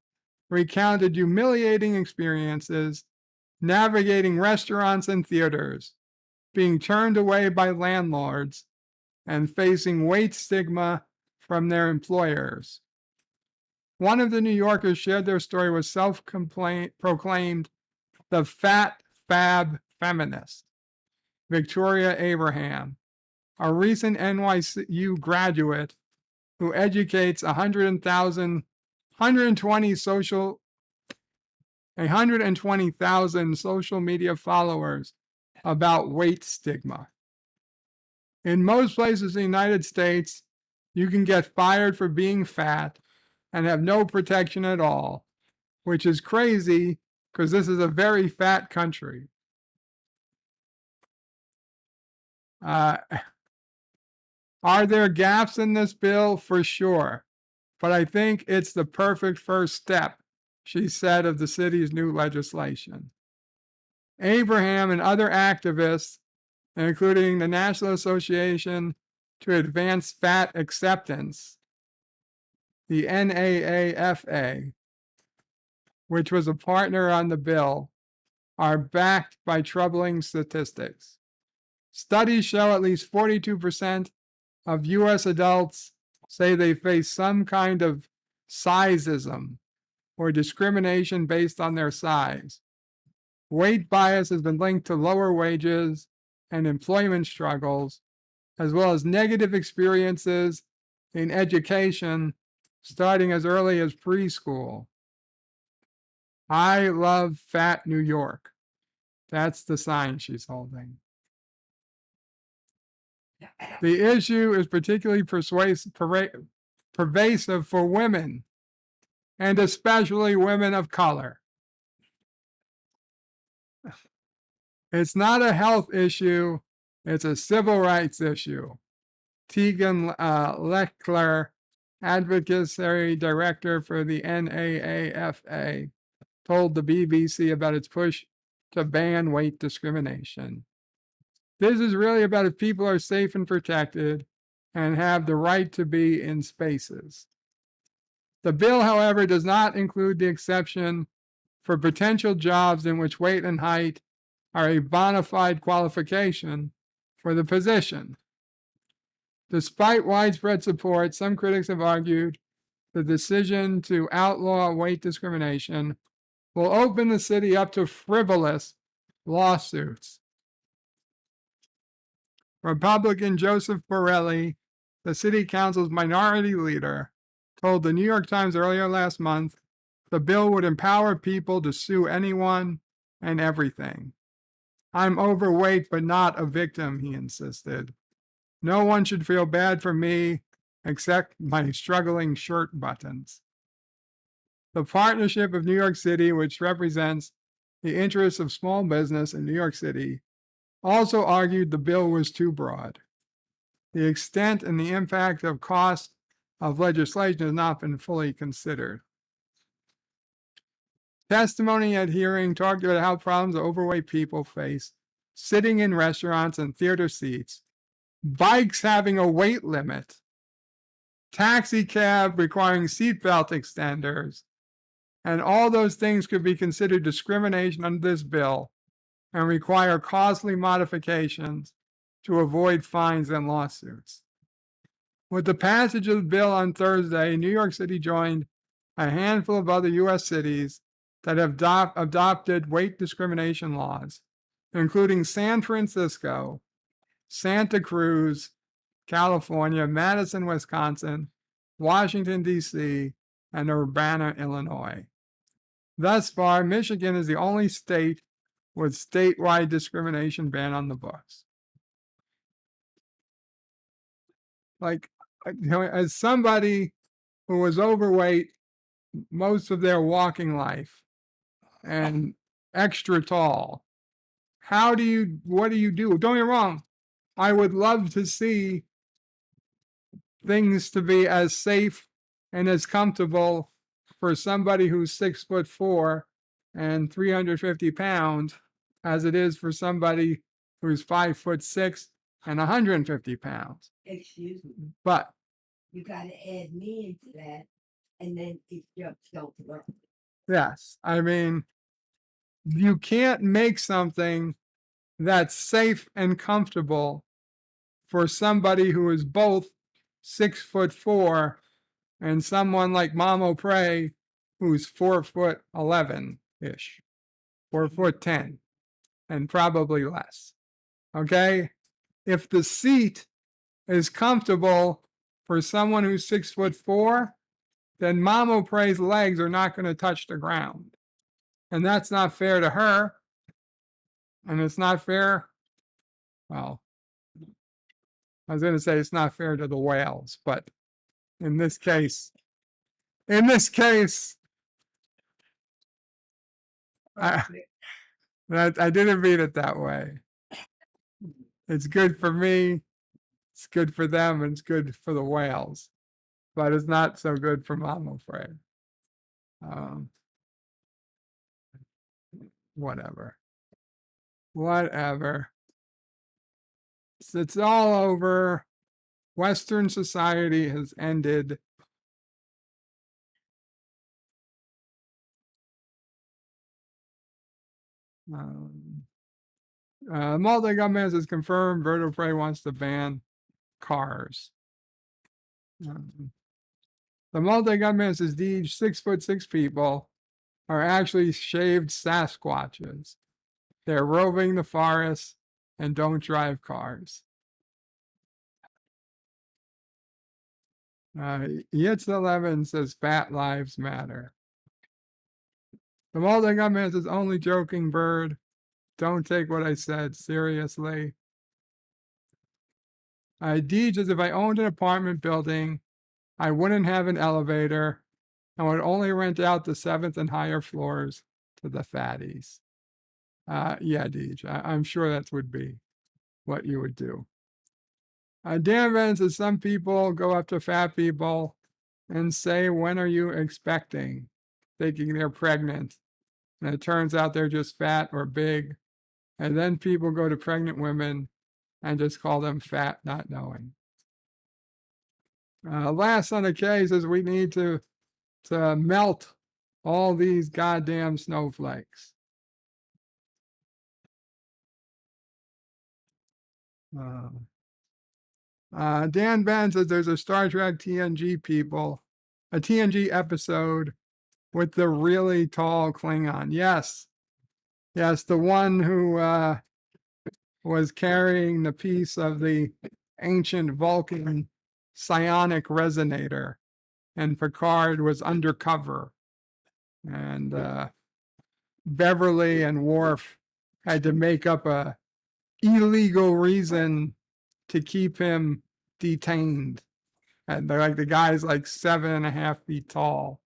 recounted humiliating experiences navigating restaurants and theaters, being turned away by landlords, and facing weight stigma from their employers. One of the New Yorkers shared their story with self-proclaimed the fat fab feminist, Victoria Abraham, a recent NYU graduate who educates 120,000 social media followers about weight stigma. In most places in the United States, you can get fired for being fat and have no protection at all, which is crazy because this is a very fat country. Are there gaps in this bill? For sure. But I think it's the perfect first step, she said of the city's new legislation. Abraham and other activists, including the National Association to Advance Fat Acceptance, the NAAFA, which was a partner on the bill, are backed by troubling statistics. Studies show at least 42% of U.S. adults say they face some kind of sizeism or discrimination based on their size. Weight bias has been linked to lower wages and employment struggles, as well as negative experiences in education starting as early as preschool. I love fat New York. That's the sign she's holding. The issue is particularly pervasive for women, and especially women of color. It's not a health issue, it's a civil rights issue. Tegan Lechler, advocacy director for the NAAFA, told the BBC about its push to ban weight discrimination. This is really about if people are safe and protected and have the right to be in spaces. The bill, however, does not include the exception for potential jobs in which weight and height are a bona fide qualification for the position. Despite widespread support, some critics have argued the decision to outlaw weight discrimination will open the city up to frivolous lawsuits. Republican Joseph Borelli, the city council's minority leader, told the New York Times earlier last month the bill would empower people to sue anyone and everything. I'm overweight, but not a victim, he insisted. No one should feel bad for me except my struggling shirt buttons. The Partnership of New York City, which represents the interests of small business in New York City, also argued the bill was too broad. The extent and the impact of cost of legislation has not been fully considered. Testimony at hearing talked about how problems overweight people face sitting in restaurants and theater seats, bikes having a weight limit, taxi cab requiring seatbelt extenders, and all those things could be considered discrimination under this bill and require costly modifications to avoid fines and lawsuits. With the passage of the bill on Thursday, New York City joined a handful of other U.S. cities that have adopted weight discrimination laws, including San Francisco, Santa Cruz, California, Madison, Wisconsin, Washington, D.C., and Urbana, Illinois. Thus far, Michigan is the only state with statewide discrimination ban on the books. Like, as somebody who was overweight most of their walking life and extra tall, what do you do? Don't get me wrong, I would love to see things to be as safe and as comfortable for somebody who's 6'4" and 350 pounds as it is for somebody who's 5'6" and 150 pounds. Excuse me. But you got to add me into that, and then it just don't work. Yes, I mean, you can't make something that's safe and comfortable for somebody who is both 6'4" and someone like SisOPrey's who's 4'11" ish, 4'10", and probably less. Okay, if the seat is comfortable for someone who's 6'4", then SisOPrey's legs are not going to touch the ground, and that's not fair to her, and it's not fair. Well, I was going to say it's not fair to the whales, but in this case, I didn't mean it that way. It's good for me, it's good for them, and it's good for the whales, but it's not so good for SisOPrey. Whatever. It's all over. Western society has ended. Multi-government has confirmed SisOPrey wants to ban cars. The multi-government says these 6'6" people are actually shaved Sasquatches. They're roving the forest and don't drive cars. Yitz11 says fat lives matter. The multi-government says only joking, bird. Don't take what I said seriously. Deej says if I owned an apartment building, I wouldn't have an elevator and would only rent out the 7th and higher floors to the fatties. Yeah, Deej, I'm sure that would be what you would do. Dan Evans says some people go up to fat people and say, when are you expecting? Thinking they're pregnant. And it turns out they're just fat or big. And then people go to pregnant women and just call them fat, not knowing. Last on the case is we need to melt all these goddamn snowflakes. Dan Ben says there's a Star Trek TNG a TNG episode with the really tall Klingon. Yes, the one who was carrying the piece of the ancient Vulcan psionic resonator, and Picard was undercover, and Beverly and Worf had to make up a illegal reason to keep him detained. And they're like, the guy's like 7.5 feet tall,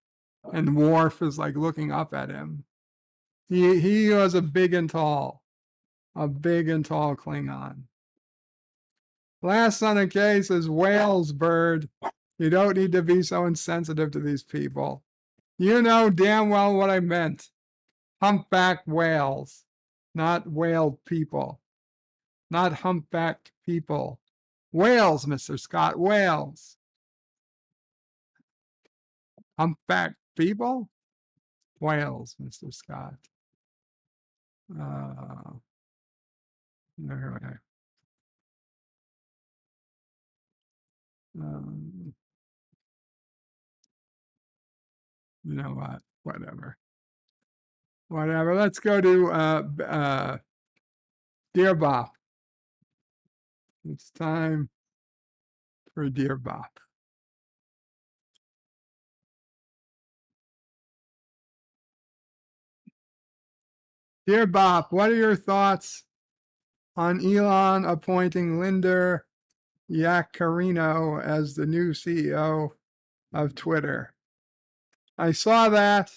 and Worf is like looking up at him. He was a big and tall Klingon. Last on the case is Whale's bird. You don't need to be so insensitive to these people. You know damn well what I meant. Humpback whales, not whale people. Not humpbacked people. Whales, Mr. Scott, whales. Humpback people? Whales, Mr. Scott. All right. You know what? Whatever. Let's go to Dear Bop. It's time for Dear Bop. Dear Bop, what are your thoughts on Elon appointing Linda Yaccarino as the new CEO of Twitter? I saw that.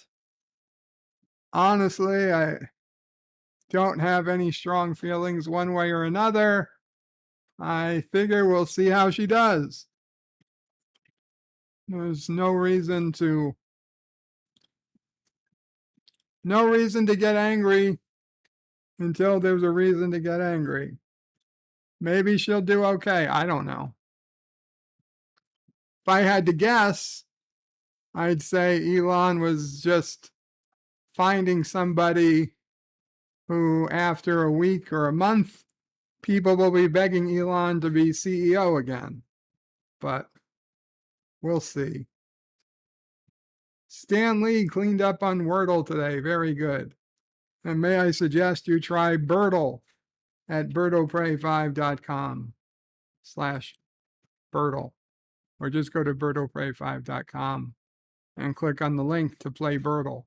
Honestly, I don't have any strong feelings one way or another. I figure we'll see how she does. There's no reason to get angry until there's a reason to get angry. Maybe she'll do okay. I don't know. If I had to guess, I'd say Elon was just finding somebody who, after a week or a month, people will be begging Elon to be CEO again. But we'll see. Stan Lee cleaned up on Wordle today. Very good. And may I suggest you try Birdle at birdoprey5.com/Birdle. Or just go to birdoprey5.com and click on the link to play Birdle.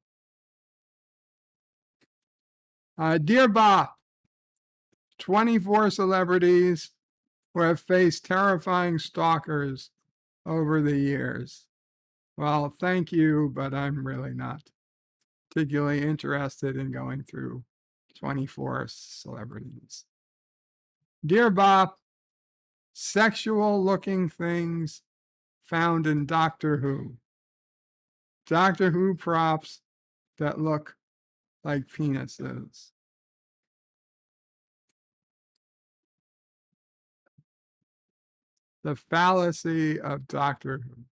Dear Bop, 24 celebrities who have faced terrifying stalkers over the years. Well, thank you, but I'm really not particularly interested in going through 24 celebrities. Dear Bop, sexual looking things found in Doctor Who. Doctor Who props that look like penises. The fallacy of Doctor Who.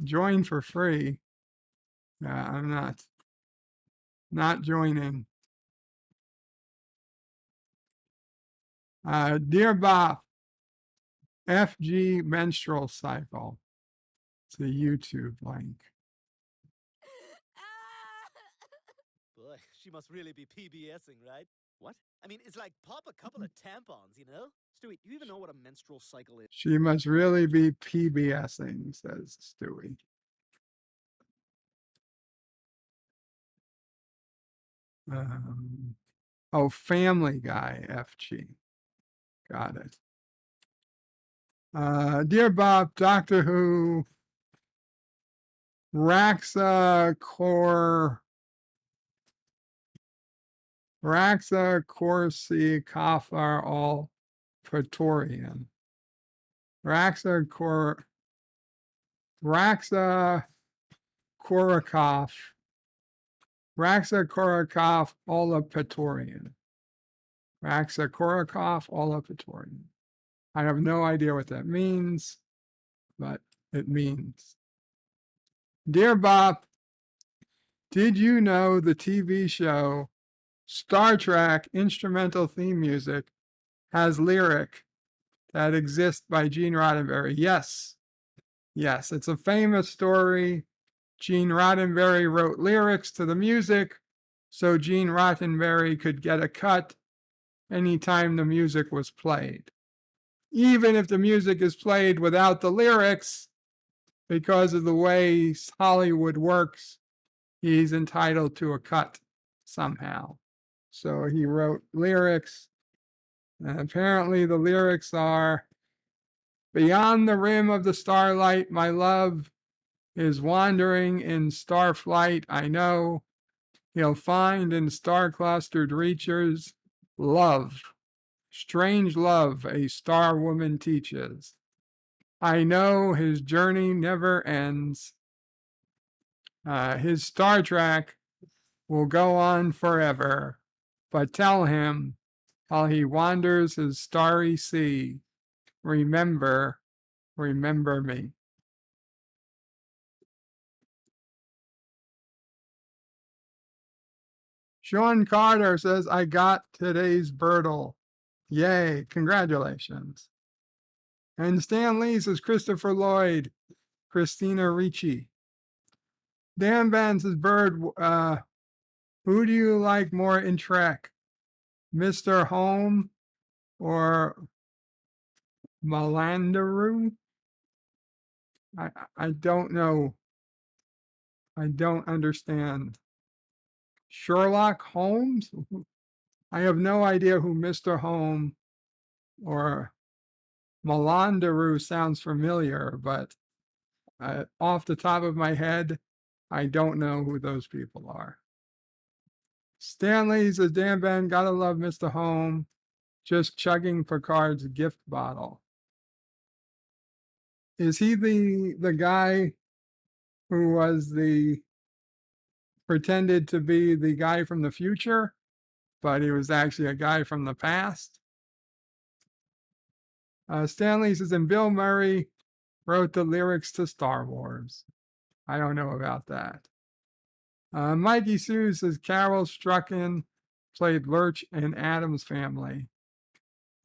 Join for free. I'm not joining. Dear Bop, FG menstrual cycle. It's a YouTube link. Boy, she must really be PBSing, right? What? I mean, it's like pop a couple of tampons, you know? Stewie, do you even know what a menstrual cycle is? She must really be PBSing, says Stewie. Family Guy, FG. Got it. Dear Bob, Doctor Who, Raxa Corsi Kafar all Praetorian. Raxa Korakov olapatorian. Raxa Korakov olapatorian. I have no idea what that means, but it means. Dear Bob, did you know the TV show Star Trek instrumental theme music has lyric that exists by Gene Roddenberry? Yes. Yes, it's a famous story. Gene Roddenberry wrote lyrics to the music so Gene Roddenberry could get a cut anytime the music was played. Even if the music is played without the lyrics, because of the way Hollywood works, he's entitled to a cut somehow. So he wrote lyrics, and apparently the lyrics are, "Beyond the rim of the starlight, my love is wandering in star flight. I know he'll find in star-clustered reaches love, strange love a star woman teaches. I know his journey never ends. His Star Trek will go on forever, but tell him while he wanders his starry sea, remember, remember me." Sean Carter says, "I got today's Birdle. Yay, congratulations." And Stan Lee says, "Christopher Lloyd, Christina Ricci." Dan Van says, "Bird, who do you like more in Trek, Mr. Home or Malandaru?" I don't know. I don't understand. Sherlock Holmes? I have no idea who Mr. Home or Malandaru sounds familiar, but off the top of my head, I don't know who those people are. Stanley says, "Dan Ben, gotta love Mr. Home, just chugging Picard's gift bottle." Is he the guy who was pretended to be the guy from the future, but he was actually a guy from the past? Stanley says, "And Bill Murray wrote the lyrics to Star Wars." I don't know about that. Mikey Sue says, "Carol Strucken played Lurch in Addams Family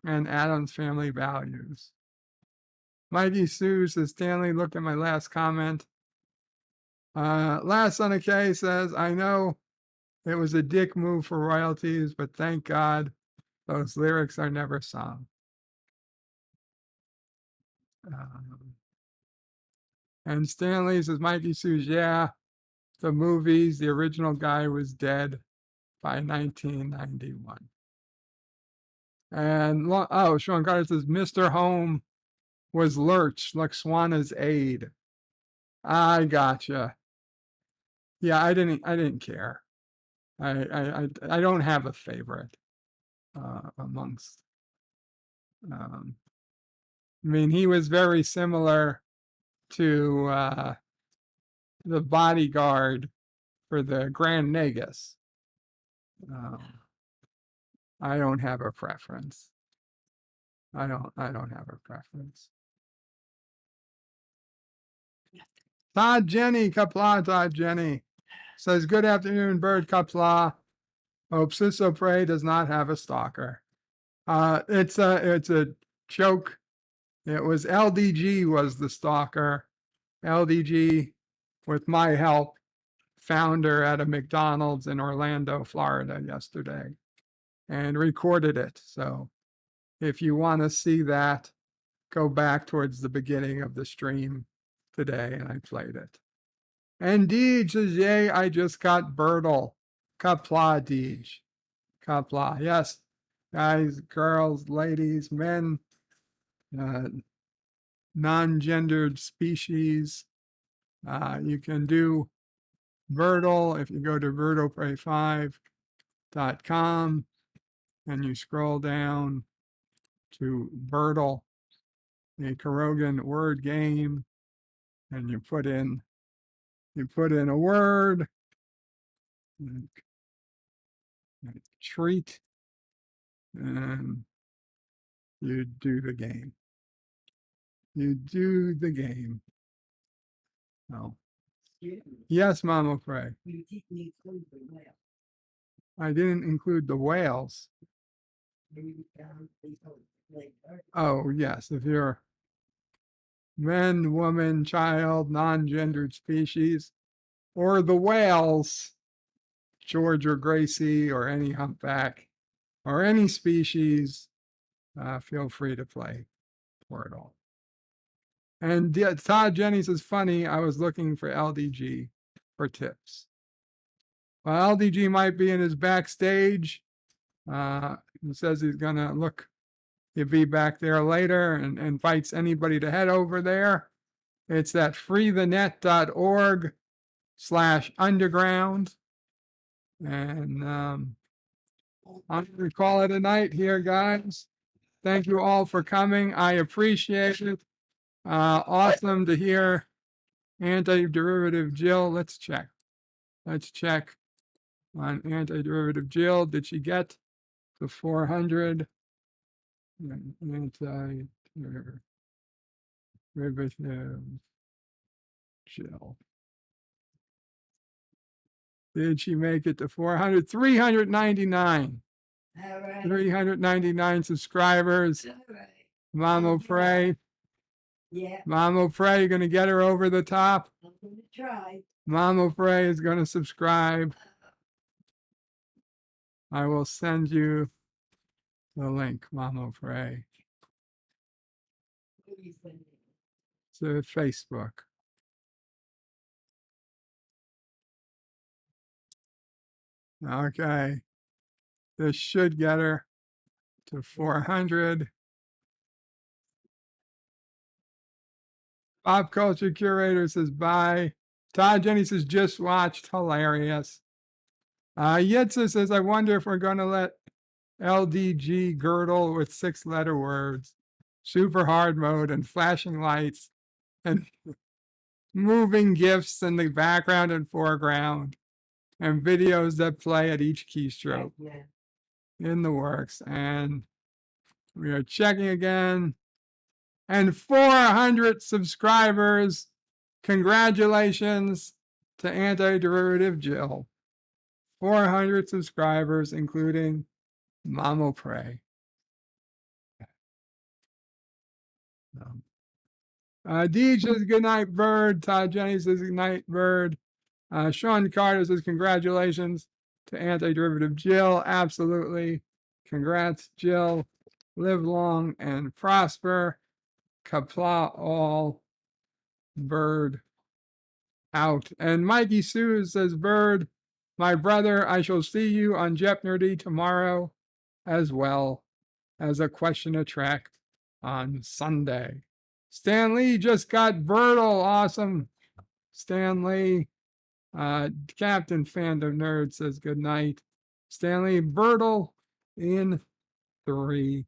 and Addams Family Values." Mikey Sue says, "Stanley, look at my last comment." Last Son of K says, "I know it was a dick move for royalties, but thank God those lyrics are never sung." And Stanley says, Mikey says, "Yeah, the movies, the original guy was dead by 1991. And Sean Carter says, "Mr. Home was Lurch, Laxwana's aide." I gotcha. Yeah, I didn't care. I don't have a favorite amongst. I mean, he was very similar to the bodyguard for the Grand Nagus. I don't have a preference. I don't have a preference. Todd Jenny, Kapla, Todd Jenny says, "Good afternoon, Bird Kapla. Hope SisOPrey does not have a stalker." It's a joke. It was LDG was the stalker. LDG, with my help, found her at a McDonald's in Orlando, Florida yesterday and recorded it. So if you want to see that, go back towards the beginning of the stream today, and I played it. And Deej says, "Yay, I just got Birdle." Kapla, Deej. Kapla. Yes, guys, girls, ladies, men, non-gendered species. You can do Birdle if you go to SisOPrey5.com and you scroll down to Birdle. a Karogan word game, and you put in a word, like treat, and you do the game. You do the game. Oh. Yes, Mama Frey. I didn't include the whales. Oh, yes. If you're man, woman, child, non-gendered species, or the whales, George or Gracie, or any humpback, or any species, feel free to play Wordle. And Todd Jennings is funny. I was looking for LDG for tips. Well, LDG might be in his backstage. He says he's gonna he'll be back there later, and invites anybody to head over there. It's at freethenet.org/underground. And I'm gonna call it a night here, guys. Thank you all for coming. I appreciate it. Awesome to hear Anti-Derivative Jill. Let's check. Let's check on Anti-Derivative Jill. Did she get to 400? Anti-Derivative Jill. Did she make it to 400? 399. All right. 399 subscribers. All right. Mama Pray. Yeah. Mama Pray, you're going to get her over the top. I'm going to try. Mama Pray is going to subscribe. I will send you the link, Mama Pray, to Facebook. Okay. This should get her to 400. Pop Culture Curator says bye. Todd Jenny says just watched. Hilarious. Yitza says, I wonder if we're going to let LDG girdle with 6-letter words, super hard mode, and flashing lights, and moving GIFs in the background and foreground, and videos that play at each keystroke. In the works. And we are checking again. And 400 subscribers. Congratulations to Anti-Derivative Jill. 400 subscribers, including Mama Pray. Dee says good night, Bird. Todd Jenny says good night, Bird. Sean Carter says congratulations to Anti-Derivative Jill. Absolutely. Congrats, Jill. Live long and prosper. Kapla all. Bird out. And Mikey Sue says, Bird, my brother, I shall see you on Jeopardy tomorrow, as well as a question of track on Sunday. Stan Lee just got Birdle. Awesome. Stan Lee. Captain Fandom Nerd says good night. Stanley Birdle in 3,